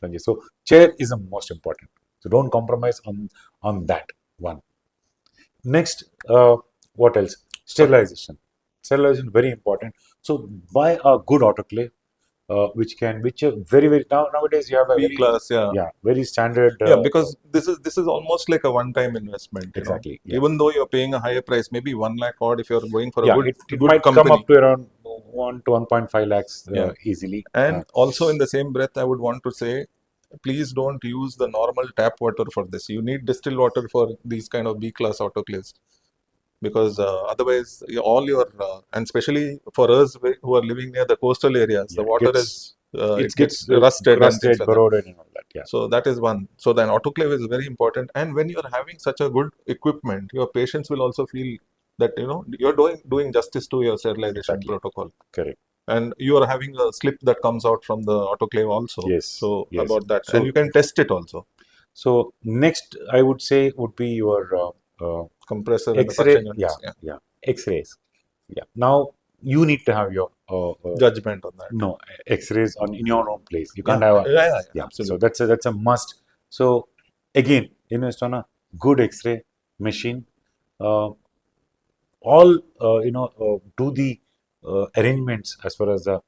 Sanjay. So chair is the most important. So don't compromise on that one. Next, what else? Sterilization. Sterilization very important. So buy a good autoclave, which are very nowadays you have a B very class, yeah. very standard. Yeah, because this is almost like a one-time investment, Exactly, yeah. Even though you're paying a higher price, maybe 1 lakh odd if you're going for a Yeah, good it good might come company. up to around 1 to 1.5 lakhs Yeah. easily. And also in the same breath, I would want to say, please don't use the normal tap water for this. You need distilled water for these kind of B-class autoclaves. Because otherwise, all your and especially for us who are living near the coastal areas, the Yeah, water it gets rusted and things like that. corroded and all that. Yeah. So that is one. So the autoclave is very important. And when you are having such a good equipment, your patients will also feel that you're doing justice to your sterilization Exactly. protocol. Correct. And you are having a slip that comes out from the autoclave also. Yes. So Yes. about that, So- and you can test it also. So next, I would say would be your Compressor and the X-ray. suction units. Yeah. X-rays. Yeah. Now you need to have your Judgment on that. no X-rays in your own place. You Yeah, can't have a yeah, absolutely. So that's a must. So again, invest on a good X-ray machine. All do the arrangements as far as the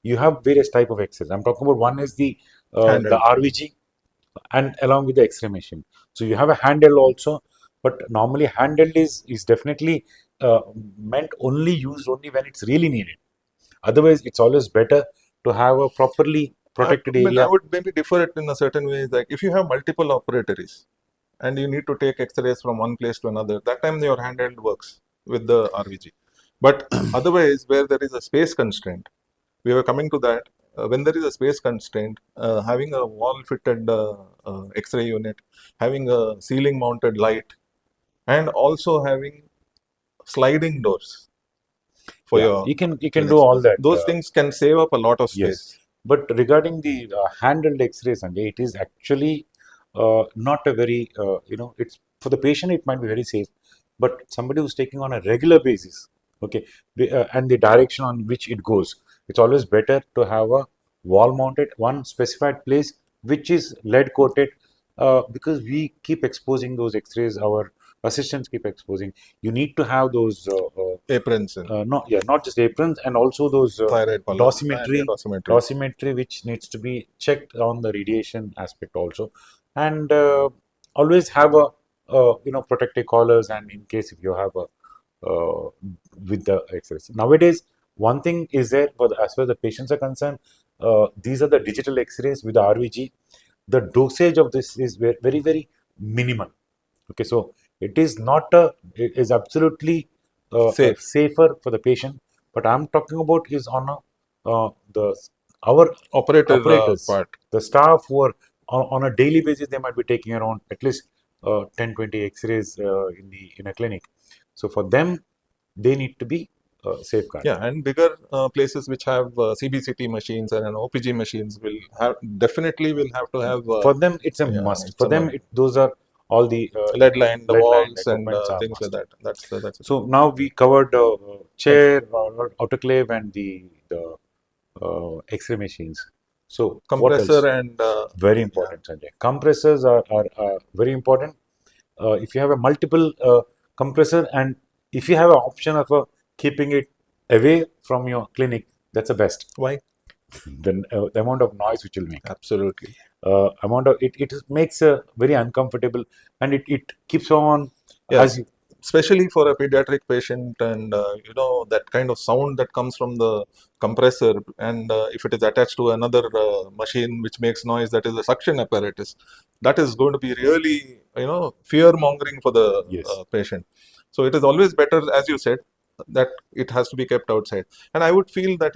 you have various type of X-rays. I'm talking about one is the Handheld. RVG and along with the X-ray machine. So you have a handheld also, but normally handheld is definitely used only when it's really needed. Otherwise, it's always better to have a properly protected I area. would maybe differ it in a certain way. Like if you have multiple operatories and you need to take X-rays from one place to another, that time your handheld works with the RVG. But otherwise, where there is a space constraint, we were coming to that. When there is a space constraint, having a wall-fitted X-ray unit, having a ceiling-mounted light, and also having sliding doors for Yeah, your you can do clinics. all that. Those things can save up a lot of space. Yes. But regarding the handheld X-ray, Sanjay, it is actually not a very, it's for the patient, it might be very safe. But somebody who's taking on a regular basis, okay, and the direction on which it goes, it's always better to have a wall mounted, one specified place, which is lead coated, because we keep exposing those X-rays, our assistants keep exposing. You need to have those Aprons and not just aprons, and also those thyroid column, dosimetry, which needs to be checked on the radiation aspect also, and always have a protective collars, and in case if you have a with the X-rays. Nowadays, one thing is there as far as the patients are concerned, these are the digital X-rays with the RVG. The dosage of this is very, very minimal. Okay, so it is not it is absolutely safer for the patient. But I'm talking about is on our operators, part. the staff who are on a daily basis, they might be taking around at least 10-20 X-rays in a clinic. So for them, they need to be safeguarded. Yeah, and bigger places which have CBCT machines and OPG machines definitely will have to have. For them, it's a must. For them, those are all the lead line, the walls, and equipments are things must. like that. That's So now we covered chair, autoclave, and the X-ray machines. So compressor and very important, Sanjay. Compressors are very important. If you have a multiple compressor, and if you have an option of keeping it away from your clinic, that's the best. Why? Then the amount of noise which will make. Absolutely. Amount of it makes very uncomfortable, and it keeps on especially for a pediatric patient, and that kind of sound that comes from the compressor, and if it is attached to another machine which makes noise, that is a suction apparatus, that is going to be really fear mongering for the patient. So it is always better, as you said, that it has to be kept outside. And I would feel that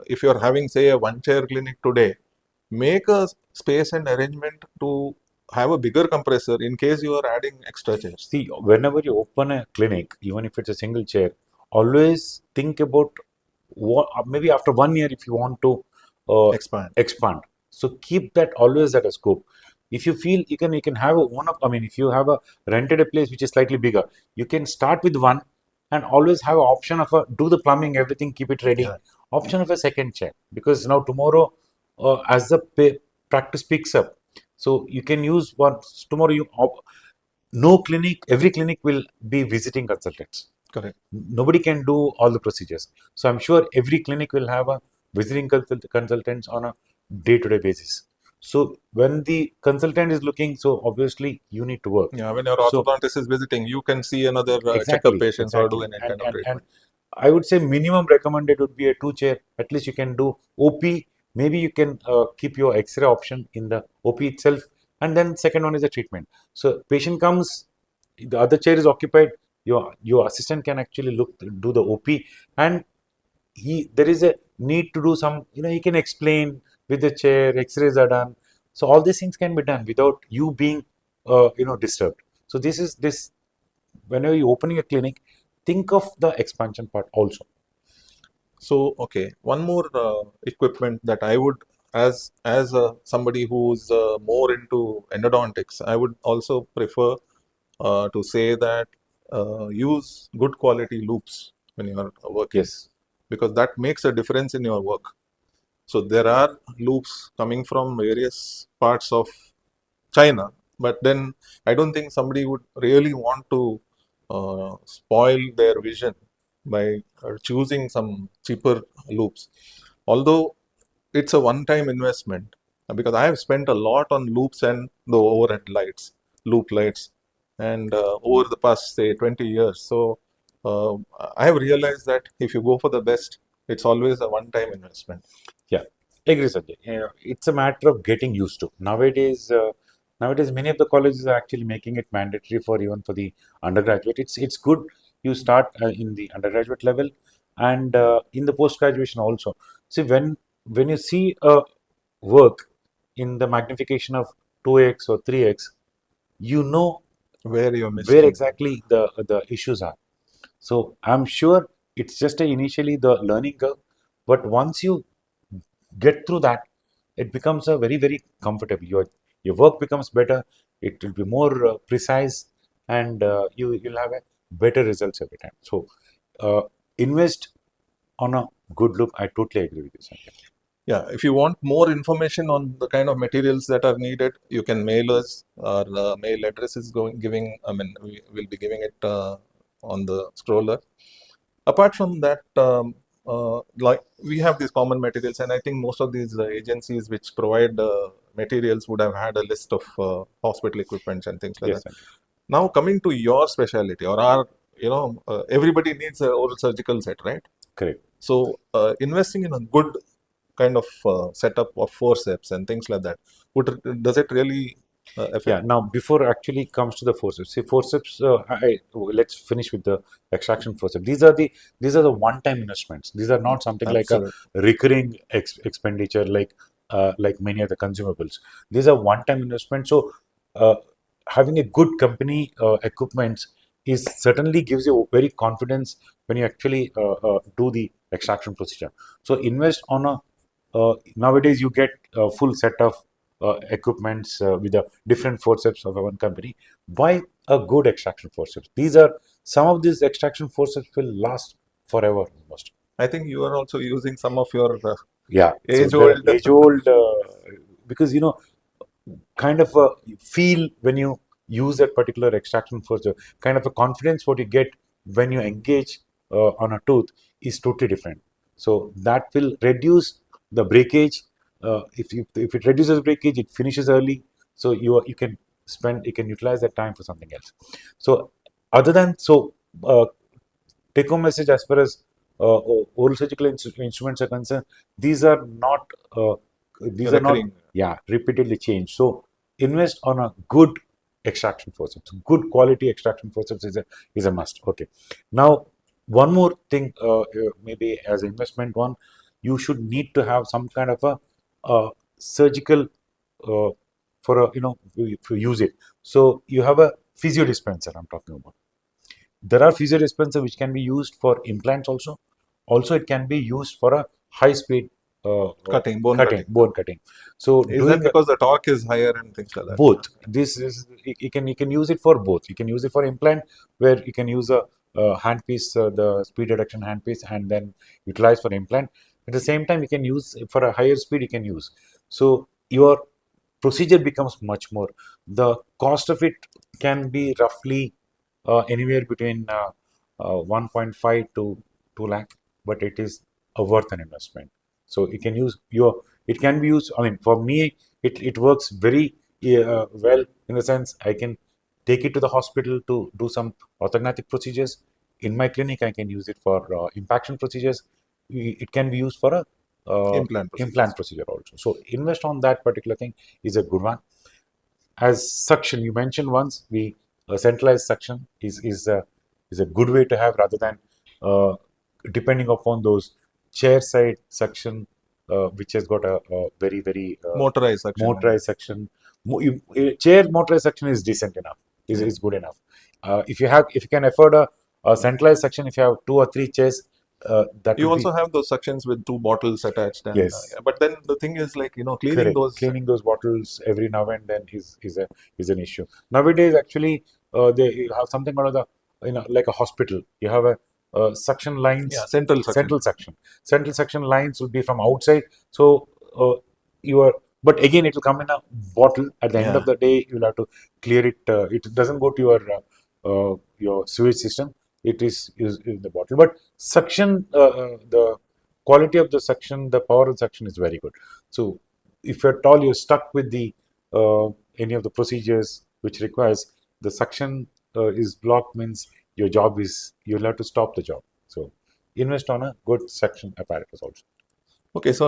if you are having, say, a one chair clinic today, make a space and arrangement to have a bigger compressor in case you are adding extra chairs. See, whenever you open a clinic, even if it's a single chair, always think about maybe after 1 year if you want to expand. So keep that always at a scope. If you feel you can have if you have a rented a place which is slightly bigger, you can start with one and always have an option of do the plumbing, everything, keep it ready. Option of a second chair, because now tomorrow, as the practice picks up. So you can use one tomorrow. No clinic, every clinic will be visiting consultants. Correct. Nobody can do all the procedures. So I'm sure every clinic will have a visiting consultants on a day-to-day basis. So when the consultant is looking, so obviously you need to work. Yeah, when your So orthodontist is visiting, you can see another checkup exactly, patients or do exactly. any kind of And treatment. I would say minimum recommended would be a 2 chair. At least you can do OP. Maybe you can keep your X-ray option in the OP itself, and then second one is the treatment. So patient comes, the other chair is occupied. Your assistant can actually do the OP, and there is a need to do some. He can explain with the chair. X-rays are done. So all these things can be done without you being disturbed. So this whenever you're opening a clinic, think of the expansion part also. So, okay, one more equipment that I would, as somebody who's more into endodontics, I would also prefer to say that use good quality loops when you are working, Yes. because that makes a difference in your work. So there are loops coming from various parts of China, but then I don't think somebody would really want to spoil their vision by choosing some cheaper loops. Although it's a one-time investment, because I have spent a lot on loops and the overhead lights, loop lights, and over the past say 20 years. So uh, I have realized that if you go for the best, it's always a one-time investment. Yeah, agree, Sanjay. It's a matter of getting used to. Nowadays, many of the colleges are actually making it mandatory for even for the undergraduate. It's good you start in the undergraduate level and in the post graduation also. See, when you see a work in the magnification of 2x or 3x, you know Where you missed where something. exactly the issues are. So I'm sure it's just initially the learning curve, but once you get through that, it becomes a very comfortable. Your work becomes better. It will be more precise, and you'll have a better results every time. So invest on a good look. I totally agree with you, Sanjay. Yeah, if you want more information on the kind of materials that are needed, you can mail us. Our mail address is giving. I mean, we will be giving it on the scroller. Apart from that, like we have these common materials, and I think most of these agencies which provide materials would have had a list of hospital equipments and things like that. Yes, Sanjay. Now, coming to your specialty or our, everybody needs a oral surgical set, right? Correct. So, investing in a good kind of setup of forceps and things like that, does it really Yeah. affect? Now, before actually comes to the forceps, see forceps. Let's finish with the extraction forceps. These are the one-time investments. These are not something like a Absolutely. recurring expenditure like many other consumables. These are one-time investments. So, uh, having a good company equipment is certainly gives you very confidence when you actually do the extraction procedure. So, invest on a nowadays you get a full set of equipments with the different forceps of one company. Buy a good extraction forceps. Some of these extraction forceps will last forever almost. I think you are also using some of your Yeah. So the age-old. age old because kind of a feel when you use that particular extraction forceps, kind of a confidence what you get when you engage on a tooth is totally different. So that will reduce the breakage. If it reduces breakage, it finishes early. So you can utilize that time for something else. So other than so take home message as far as oral surgical instruments are concerned, these are not uh, these are not Recurring. repeatedly changed. So invest on a good extraction forceps. Good quality extraction forceps is a must. Okay. Now one more thing, maybe as investment one, you should need to have some kind of a surgical uh, for a if you use it. So you have a physio dispenser. I'm talking about. There are physio dispenser which can be used for implants also. Also, it can be used for a high speed Cutting, bone cutting. bone cutting. So Is that doing because the torque is higher and things like that? both. This is you can use it for both. You can use it for implant where you can use a handpiece, the speed reduction handpiece, and then utilize for implant. At the same time, you can use for a higher speed. You can use. So your procedure becomes much more. The cost of it can be roughly anywhere between 1.5 to 2 lakh, but it is a worth an investment. So it can use your, it can be used. I mean, for me, it works very well, in the sense I can take it to the hospital to do some orthodontic procedures. In my clinic, I can use it for impaction procedures. It can be used for a Implant procedures. implant procedure also. So invest on that particular thing is a good one. As suction, you mentioned once, we centralized suction is a good way to have, rather than uh, depending upon those chair side suction, which has got a very Motorized suction. motorized suction. Chair motorized suction is decent enough, is good enough. If you can afford a centralized suction, if you have 2 or 3 chairs, that You would also be have those suctions with 2 bottles attached, and yes. but then the thing is, like, cleaning Correct. those. Cleaning those bottles every now and then is an issue. Nowadays, actually, they have something or other, like a hospital. You have a suction lines, Yeah, central suction. central suction lines will be from outside. So you are, but again, it will come in a bottle. At the end Yeah. of the day, you'll have to clear it. It doesn't go to your sewage system. It is in the bottle. But suction, the quality of the suction, the power of suction is very good. So if at all you're stuck with the any of the procedures which requires the suction is blocked, means your job is, you'll have to stop the job. So invest on a good suction apparatus also. Okay, so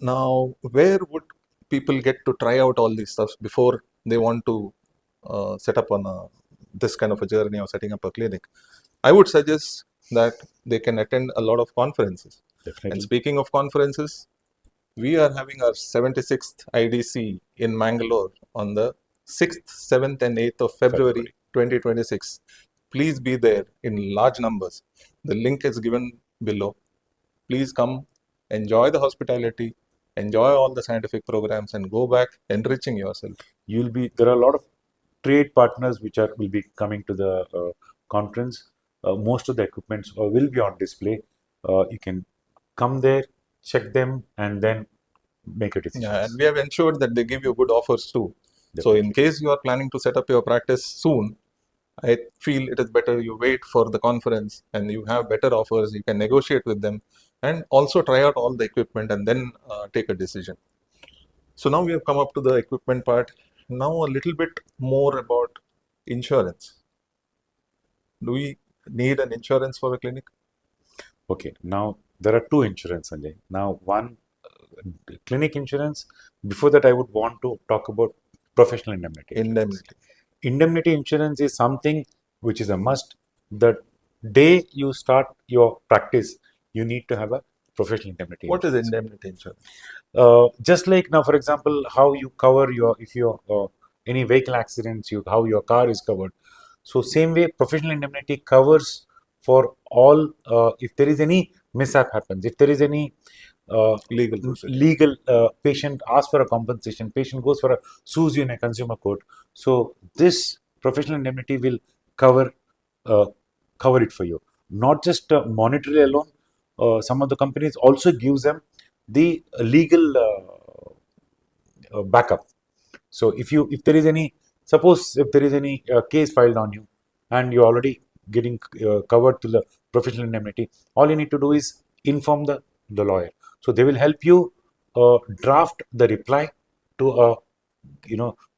now where would people get to try out all these stuff before they want to set up on this kind of a journey of setting up a clinic? I would suggest that they can attend a lot of conferences. And Definitely. speaking of conferences, we are having our 76th IDC in Mangalore on the 6th, 7th, and 8th of February 2026. Please be there in large numbers. The link is given below. Please come, enjoy the hospitality, enjoy all the scientific programs, and go back enriching yourself. There are a lot of trade partners which will be coming to the conference. Most of the equipments will be on display. You can come there, check them, and then make a decision. Yeah, and we have ensured that they give you good offers too. So in case you are planning to set up your practice soon, I feel it is better you wait for the conference and you have better offers. You can negotiate with them and also try out all the equipment and then take a decision. So now we have come up to the equipment part. Now a little bit more about insurance. Do we need an insurance for a clinic? Okay, now there are two insurance, Sanjay. Now, one clinic insurance. Before that, I would want to talk about professional indemnity. Indemnity. Indemnity insurance is something which is a must. The day you start your practice, you need to have a professional indemnity. What is indemnity insurance? Just like now, for example, how you cover your, if you any vehicle accidents, how your car is covered. So same way, professional indemnity covers for all. If there is any mishap happens, if there is any legal patient asks for a compensation, patient goes for a sues you in a consumer court. So this professional indemnity will cover uh, cover it for you. Not just monetary alone. Some of the companies also gives them the legal backup. So if there is any, suppose if there is any case filed on you and you're already getting covered to the professional indemnity, all you need to do is inform the lawyer. So they will help you draft the reply to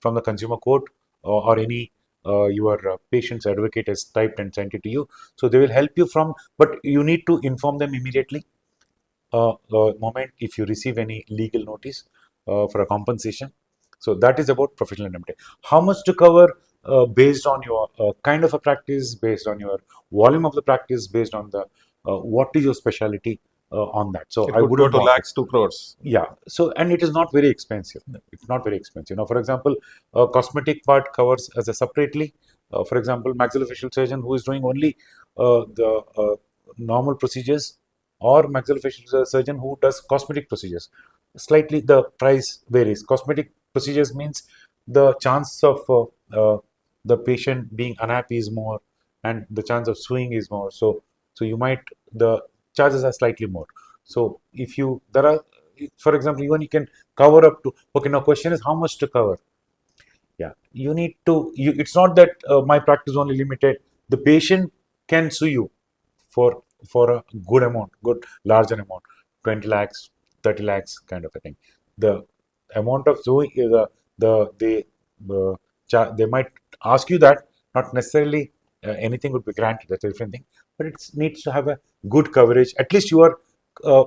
from the consumer court, or any your patient's advocate has typed and sent it to you. So they will help you from, but you need to inform them immediately moment if you receive any legal notice for a compensation. So that is about professional indemnity. How much to cover based on your kind of a practice, based on your volume of the practice, based on the what is your specialty on that. So It I could wouldn't go to want lakhs to crores. yeah. So, and it is not very expensive. It's not very expensive. For example, cosmetic part covers as a separately. For example, maxillofacial surgeon who is doing only the normal procedures, or maxillofacial surgeon who does cosmetic procedures. Slightly the price varies. Cosmetic procedures means the chance of the patient being unhappy is more, and the chance of suing is more. So you might, the charges are slightly more. So if you, there are for example, even you can cover up to, okay, now question is how much to cover. Yeah, you need to, it's not that my practice only limited. The patient can sue you for a good amount, good larger amount, 20 lakhs, 30 lakhs kind of a thing. The amount of suing is they might ask you that, not necessarily anything would be granted. That's a different thing, but it needs to have a good coverage. At least uh,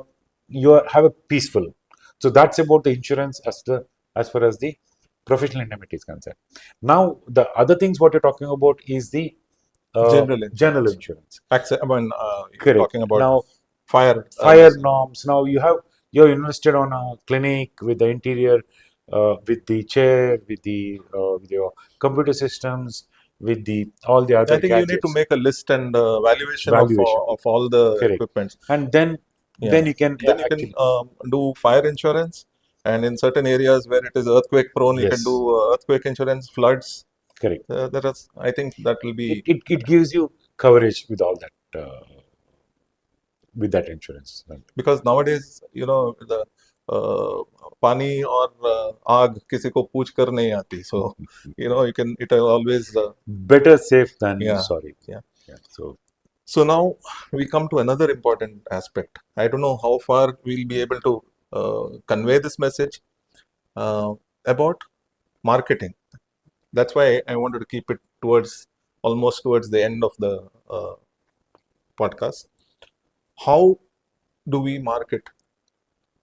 you are have a peaceful. So that's about the insurance as far as the professional indemnity is concerned. Now the other things what you're talking about is the General general insurance. insurance. I mean, you're Correct. talking about Now fire. fire norms. Now you're invested on a clinic with the interior, with the chair, with your computer systems, with the all the other I think you need to gadgets, make a list and valuation valuation. of all the Correct. equipments. And then Yeah. you can Then you can actually do fire insurance, and in certain areas where it is earthquake prone, you can yes, do earthquake insurance, floods. correct. That is, I think that will be It gives you coverage with all that with that insurance. because nowadays, the pani or aag किसी को पूछ कर नहीं आती. So, you can, it will always, Better safe than yeah, sorry. yeah. Yeah. So So now we come to another important aspect. I don't know how far we'll be able to convey this message uh, about marketing. That's why I wanted to keep it almost towards the end of the podcast. How do we market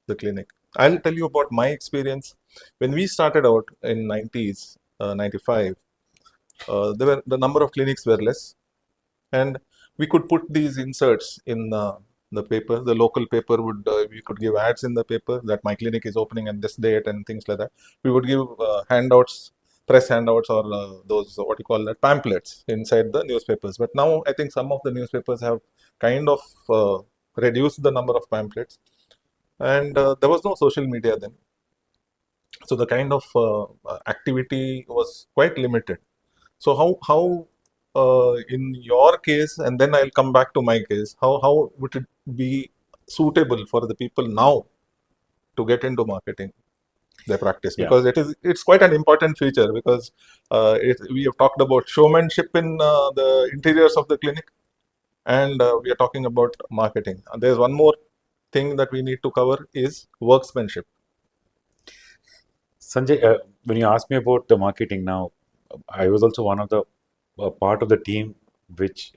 the clinic? I'll tell you about my experience. When we started out in 90s, 95, the number of clinics were less, and we could put these inserts in the paper. The local paper would we could give ads in the paper that my clinic is opening at this date and things like that. We would give handouts, press handouts, or those what you call that pamphlets inside the newspapers. But now I think some of the newspapers have kind of reduced the number of pamphlets, and there was no social media then, so the kind of activity was quite limited. So how in your case, and then I'll come back to my case, how would it be suitable for the people now to get into marketing their practice? yeah, Because it's quite an important feature, because we have talked about showmanship in the interiors of the clinic, and we are talking about marketing. And there's one more thing that we need to cover is workmanship. Sanjay, when you asked me about the marketing now, I was also one of the part of the team which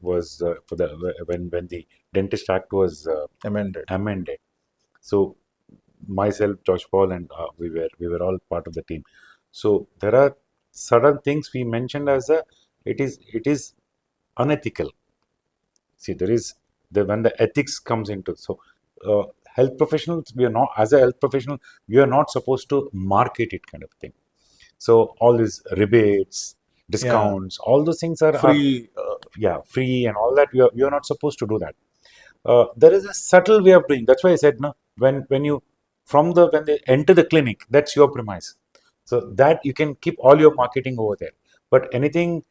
was for the when the Dentist Act was Amended. amended. So myself, Josh Paul, and we were all part of the team. So there are certain things we mentioned as it is unethical. See, there is when the ethics comes into health professionals. We are not, as a health professional, we are not supposed to market it kind of thing. So all these rebates, discounts, all those things are Free. free and all that. We are not supposed to do that. There is a subtle way of doing. That's why I said no. When you when they enter the clinic, that's your premise. So that you can keep all your marketing over there. But anything,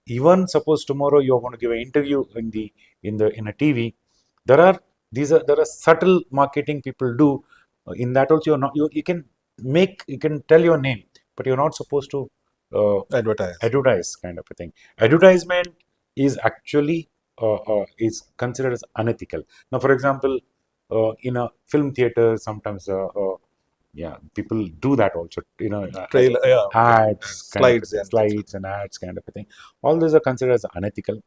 even suppose tomorrow you're going to give an interview in a TV, there are subtle marketing people do. In that also, you're not you can tell your name, but you're not supposed to advertise kind of a thing. Advertisement is actually is considered as unethical. Now, for example, in a film theater, sometimes people do that also. Trailer, yeah, Ads, kind of a slides thing, and things. slides and ads, kind of a thing. All those are considered as unethical.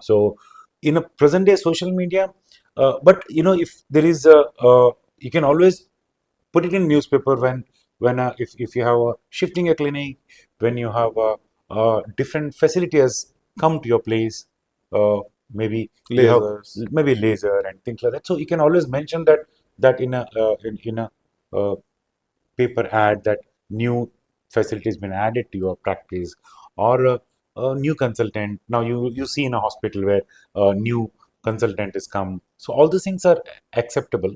So, in a present day social media, but if there is you can always put it in newspaper when if you have a shifting a clinic, when you have a different facility has come to your place, maybe you have Lasers. maybe laser and things like that. So you can always mention that in a uh, paper ad that new facility has been added to your practice, or a new consultant. Now you see in a hospital where a new consultant has come. So all these things are acceptable,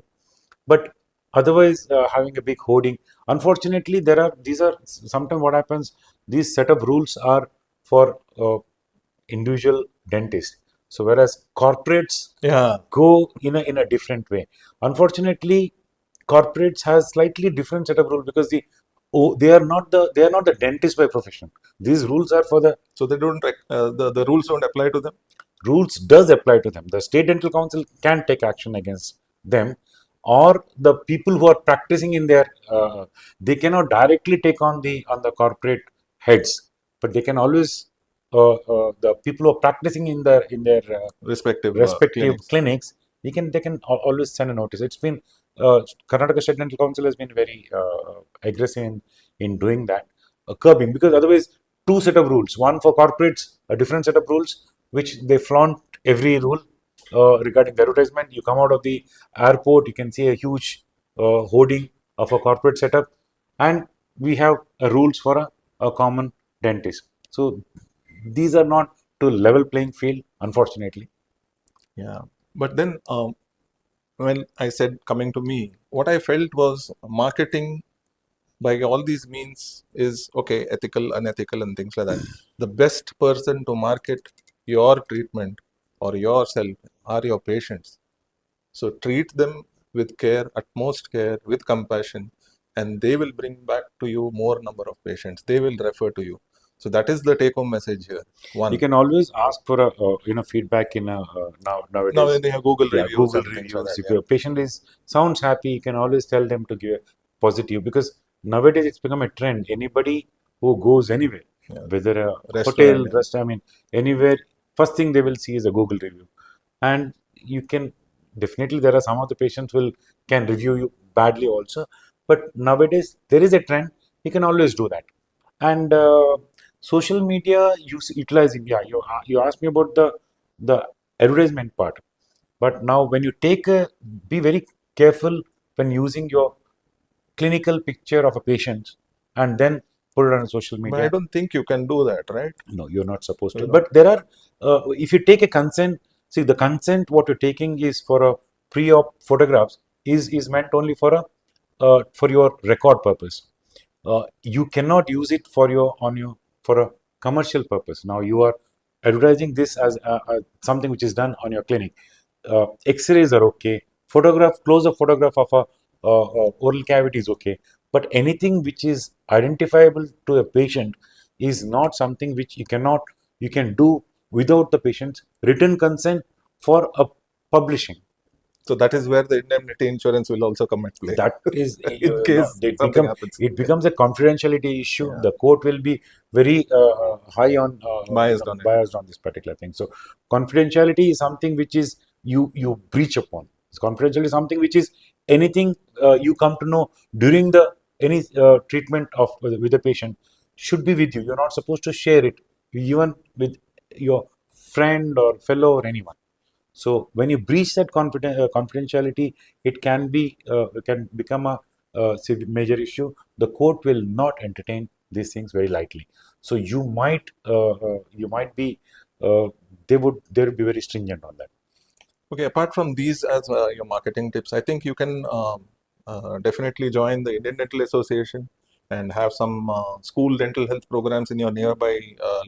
but otherwise having a big hoarding, unfortunately these are sometimes what happens, these set of rules are for individual dentists. So whereas corporates Yeah. go in a different way. Unfortunately, corporates has slightly different set of rules because they are not the dentist by profession. These rules are for the So they don't the rules don't apply to them. rules does apply to them. The state dental council can take action against them, or the people who are practicing in their they cannot directly take on the corporate heads, but they can always the people who are practicing in their Respective respective clinics. clinics, they can always send a notice. It's been Karnataka State Dental Council has been very aggressive in doing that, curbing, because otherwise two set of rules, one for corporates, a different set of rules, which they flaunt every rule regarding the advertisement. You come out of the airport, you can see a huge hoarding of a corporate setup, and we have rules for a common dentist. So these are not to level playing field, unfortunately. Yeah. But then when I said coming to me, what I felt was marketing by all these means is okay, ethical, unethical, and things like that. The best person to market your treatment or yourself are your patients. So treat them with care, utmost care, with compassion, and they will bring back to you more number of patients. They will refer to you. So that is the take-home message here. You One. can always ask for a feedback in a Now nowadays. when they have Google Yeah, reviews Google and things like reviews. that. If Yeah. your patient is sounds happy, you can always tell them to give positive, because nowadays it's become a trend. Anybody who goes anywhere, Yeah. whether a hotel, Restaurant. Yeah. restaurant, I mean anywhere, first thing they will see is a Google review, and you can definitely, there are some of the patients will can review you badly also, but nowadays there is a trend. You can always do that, and social media utilizing. Yeah, you asked me about the advertisement part, but now when you be very careful when using your clinical picture of a patient and then put it on social But I media. don't think you can do that, right? No, you're not supposed to. You know. But there are, if you take a consent, see, the consent what you're taking is for a pre-op photographs is meant only for your record purpose. You cannot use it for a commercial purpose. Now you are advertising this as something which is done on your clinic. X-rays are okay. Close-up photograph of a oral cavity is okay. But anything which is identifiable to a patient is not something which you can do without the patient's written consent for a publishing. So that is where the indemnity insurance will also come at play. That is, In no, case something happens. it becomes a confidentiality issue. Yeah. The court will be very high on Biased on it. biased on this particular thing. So confidentiality is something which is you breach upon. Confidentiality is something which is anything you come to know during the any treatment of with the patient should be with you. You're not supposed to share it even with your friend or fellow or anyone. So when you breach that confidentiality, it can become a major issue. The court will not entertain these things very lightly. So you might be they would be very stringent on that. Okay, apart from these as your marketing tips, I think you can definitely join the Indian Dental Association and have some school dental health programs in your nearby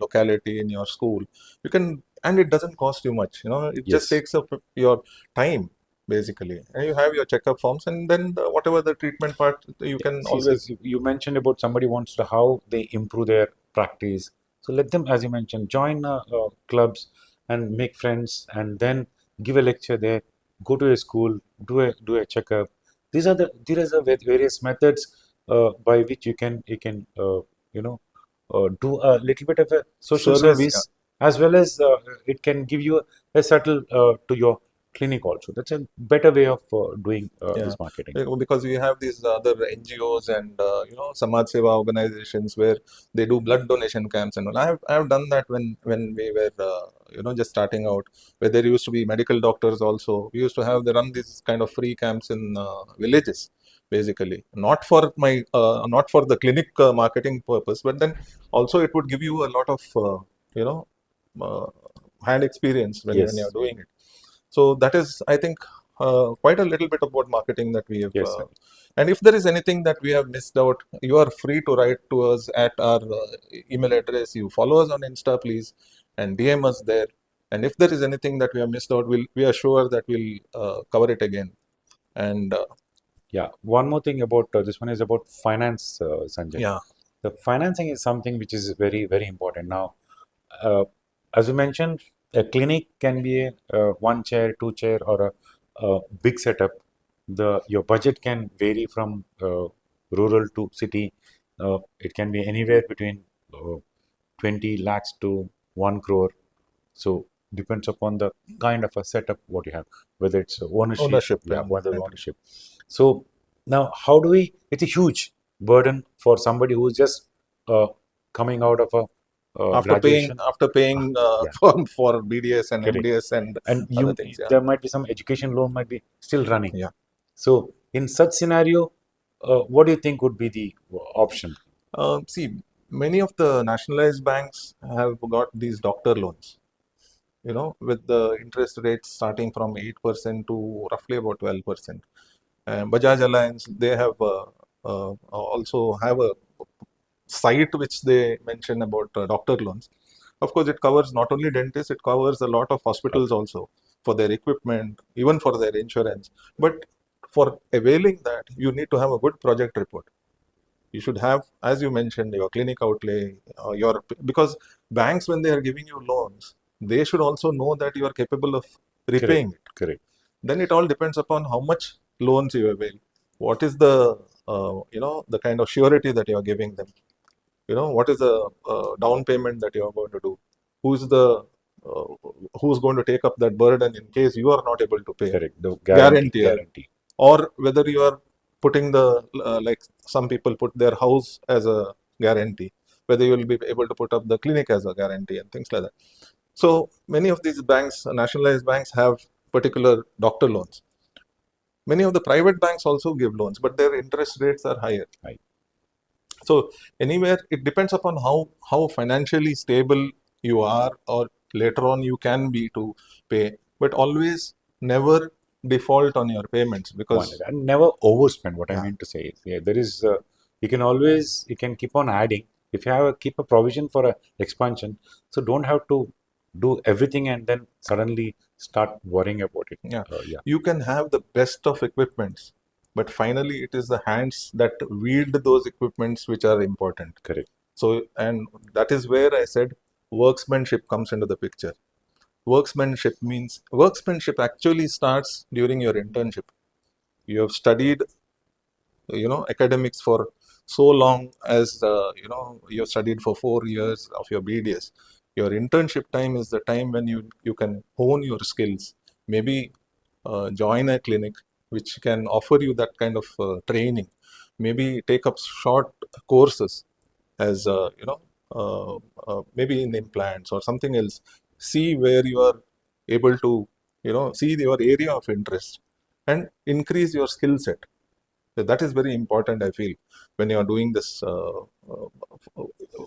locality in your school. You can, and it doesn't cost you much. You know, it just Yes. takes up your time basically, and you have your checkup forms, and then whatever the treatment part, you can See, always. you mentioned about somebody wants to how they improve their practice. So let them, as you mentioned, join clubs and make friends, and then give a lecture there. Go to a school, do a checkup. These are various methods by which you can you know do a little bit of a social Service. service, as well as it can give you a subtle to your clinic also. That's a better way of doing Yeah, this marketing. because we have these other NGOs and Samaj Seva organizations where they do blood donation camps and all. I have done that when we were just starting out, where there used to be medical doctors also. We used to have they run these kind of free camps in villages, basically, not for the clinic marketing purpose, but then also it would give you a lot of you know uh, hand experience when you're Yes. doing it. So that is, I think, quite a little bit about marketing that we have. Yes, sir. And if there is anything that we have missed out, you are free to write to us at our email address. You follow us on Insta, please, and DM us there. And if there is anything that we have missed out, we are sure that we'll cover it again. And Yeah. One more thing about this one is about finance, Sanjay. Yeah. The financing is something which is very, very important. Now, as you mentioned, a clinic can be a one chair, two chair, or a big setup. Your budget can vary from rural to city. It can be anywhere between 20 lakhs to 1 crore. So depends upon the kind of a setup what you have, whether it's ownership, Ownership yeah, and whether rental. ownership. So now, how do we? It's a huge burden for somebody who's just coming out of a graduation. After paying Yeah, for BDS and correct. MDS and And other you, things. Yeah. there might be some education loan might be still running. Yeah. So in such scenario, what do you think would be the option? See, many of the nationalized banks have got these doctor loans, with the interest rates starting from 8% to roughly about 12%. Bajaj Alliance, they have also have a site which they mention about doctor loans. Of course, it covers not only dentists, it covers a lot of hospitals Okay, also for their equipment, even for their insurance. But for availing that, you need to have a good project report. You should have, as you mentioned, your clinic outlay, because banks, when they are giving you loans, they should also know that you are capable of correct, repaying it. correct, Then it all depends upon how much loans you avail. What is the kind of surety that you are giving them? What is the down payment that you are going to do? Who's the uh, who's going to take up that burden in case you are not able to pay? correct. The Guarantor, guarantee. or whether you are putting like some people put their house as a guarantee, whether you will be able to put up the clinic as a guarantee and things like that. So many of these banks, nationalized banks, have particular doctor loans. Many of the private banks also give loans, but their interest rates are higher. Right. So anywhere it depends upon how financially stable you are, or later on you can be to pay. But always never default on your payments, One because and never overspend. What I yeah, mean to say is, yeah, there is you can keep on adding. If you have keep a provision for a expansion, so don't have to do everything and then suddenly start worrying about it. yeah, Yeah, you can have the best of equipments, but finally it is the hands that wield those equipments which are important. correct. So, and that is where I said workmanship comes into the picture. Workmanship actually starts during your internship. You have studied, academics for so long, as you have studied for 4 years of your BDS. Your internship time is the time when you can hone your skills. Maybe join a clinic which can offer you that kind of training. Maybe take up short courses, as maybe in implants or something else. See where you are able to, see your area of interest and increase your skill set. So that is very important, I feel, when you are doing this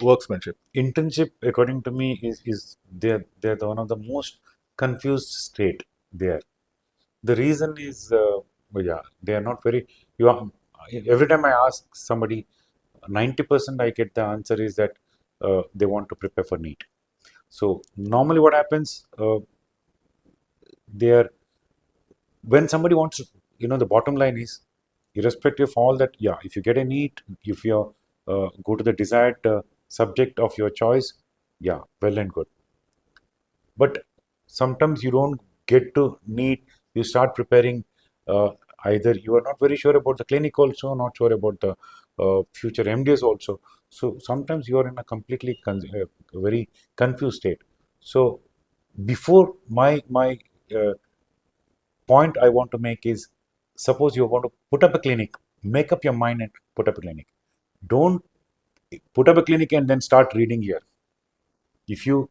workmanship. Internship, according to me, is they're the one of the most confused state there. The reason is, yeah, they are not very. You are every time I ask somebody, 90% I get the answer is that they want to prepare for NEET. So normally, what happens? They are when somebody wants to, the bottom line is, irrespective of all that, yeah, if you get a NEET, if you go to the desired subject of your choice, yeah, well and good. But sometimes you don't get to NEET. You start preparing. Either you are not very sure about the clinic, also not sure about the future MDS also. So sometimes you are in a completely very confused state. So before my uh, point I want to make is, suppose you want to put up a clinic, make up your mind and put up a clinic. Don't put up a clinic and then start reading here. If you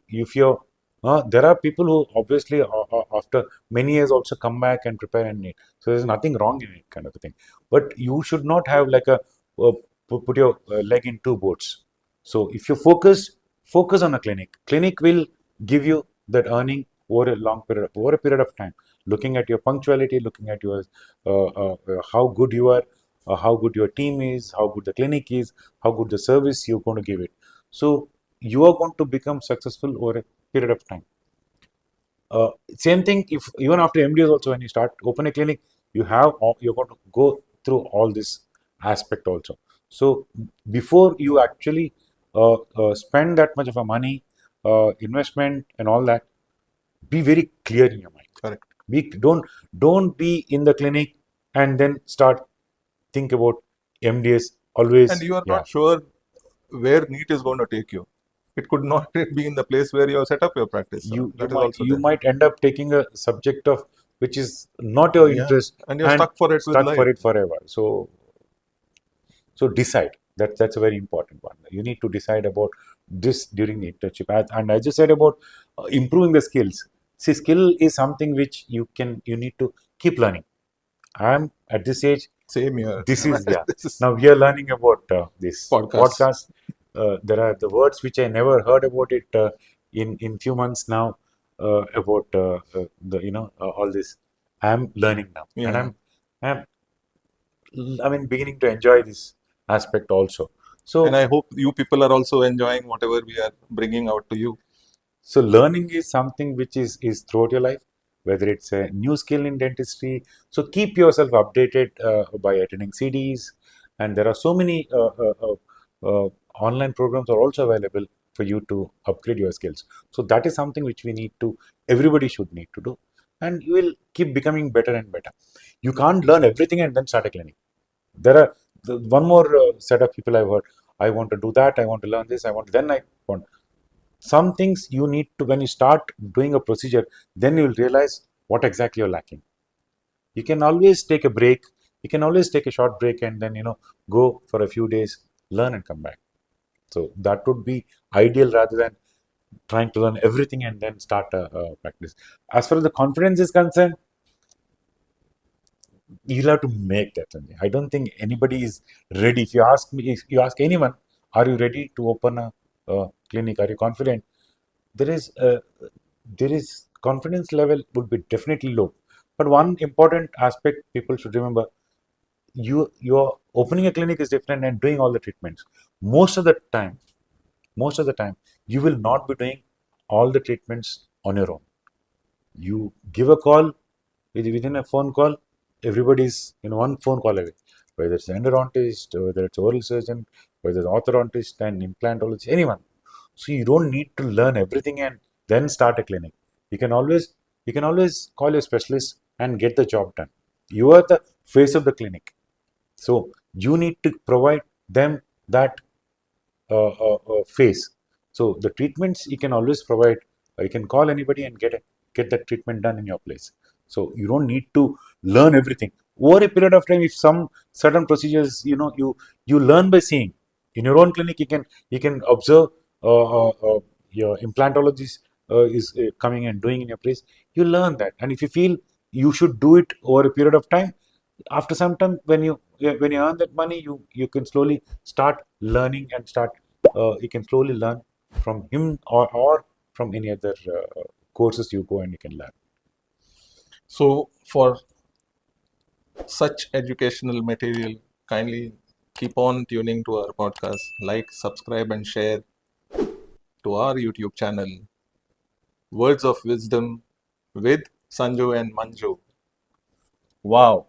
there are people who obviously after many years also come back and prepare and need. So there's nothing wrong in it, kind of a thing. But you should not have like put your leg in two boats. So if you focus on a clinic. Clinic will give you that earning over a long period, over a period of time. Looking at your punctuality, looking at your how good you are, how good your team is, how good the clinic is, how good the service you're going to give it. So you are going to become successful over a period of time. Same thing if even after MDS also, when you start open a clinic, you're going to go through all this aspect also. So before you actually spend that much of a money, investment and all that, be very clear in your mind. Correct. Don't be in the clinic and then start think about MDS always. And you are Yeah. not sure where NEET is going to take you. It could not be in the place where you have set up your practice. So you that is might also there. might end up taking a subject of which is not your Yeah. interest And you're stuck for it with stuck life. for it forever. So decide. That's a very important one. You need to decide about this during the internship. And as you said about improving the skills. See, skill is something which you need to keep learning. I'm at this age. Same here. This is This is Now we are learning about this Podcast. podcast. There are the words which I never heard about it in few months now about the all this. I'm learning now, Yeah. and I'm beginning to enjoy this aspect also. So And I hope you people are also enjoying whatever we are bringing out to you. So learning is something which is throughout your life, whether it's a new skill in dentistry. So keep yourself updated by attending CDs, and there are so many online programs are also available for you to upgrade your skills. So that is something which everybody should need to do, and you will keep becoming better and better. You can't learn everything and then start a clinic. There are one more set of people I've heard. I want to do that. I want to learn this. I want. Some things you need to, when you start doing a procedure, then you will realize what exactly you're lacking. You can always take a break. You can always take a short break and then, go for a few days, learn and come back. So that would be ideal rather than trying to learn everything and then start a practice. As far as the confidence is concerned, you'll have to make that. I don't think anybody is ready. If you ask anyone, are you ready to open a clinic? Are you confident? There is confidence level would be definitely low. But one important aspect people should remember: you're opening a clinic is different and doing all the treatments. Most of the time, you will not be doing all the treatments on your own. You give a call within a phone call. Everybody's in one phone call away. Whether it's an endodontist, whether it's oral surgeon, whether it's orthodontist and implantologist, anyone. So you don't need to learn everything and then start a clinic. You can always call your specialist and get the job done. You are the face of the clinic. So you need to provide them that face. So the treatments you can always provide. You can call anybody and get that treatment done in your place. So you don't need to learn everything over a period of time. If some certain procedures, you learn by seeing. In your own clinic, you can observe your implantologist is coming and doing in your place. You learn that, and if you feel you should do it over a period of time, after some time when you earn that money, you can slowly start learning and you can slowly learn from him or from any other courses you go and you can learn. So for such educational material, kindly keep on tuning to our podcast. Like, subscribe, and share to our YouTube channel, Words of Wisdom with Sanju and Manju. Wow.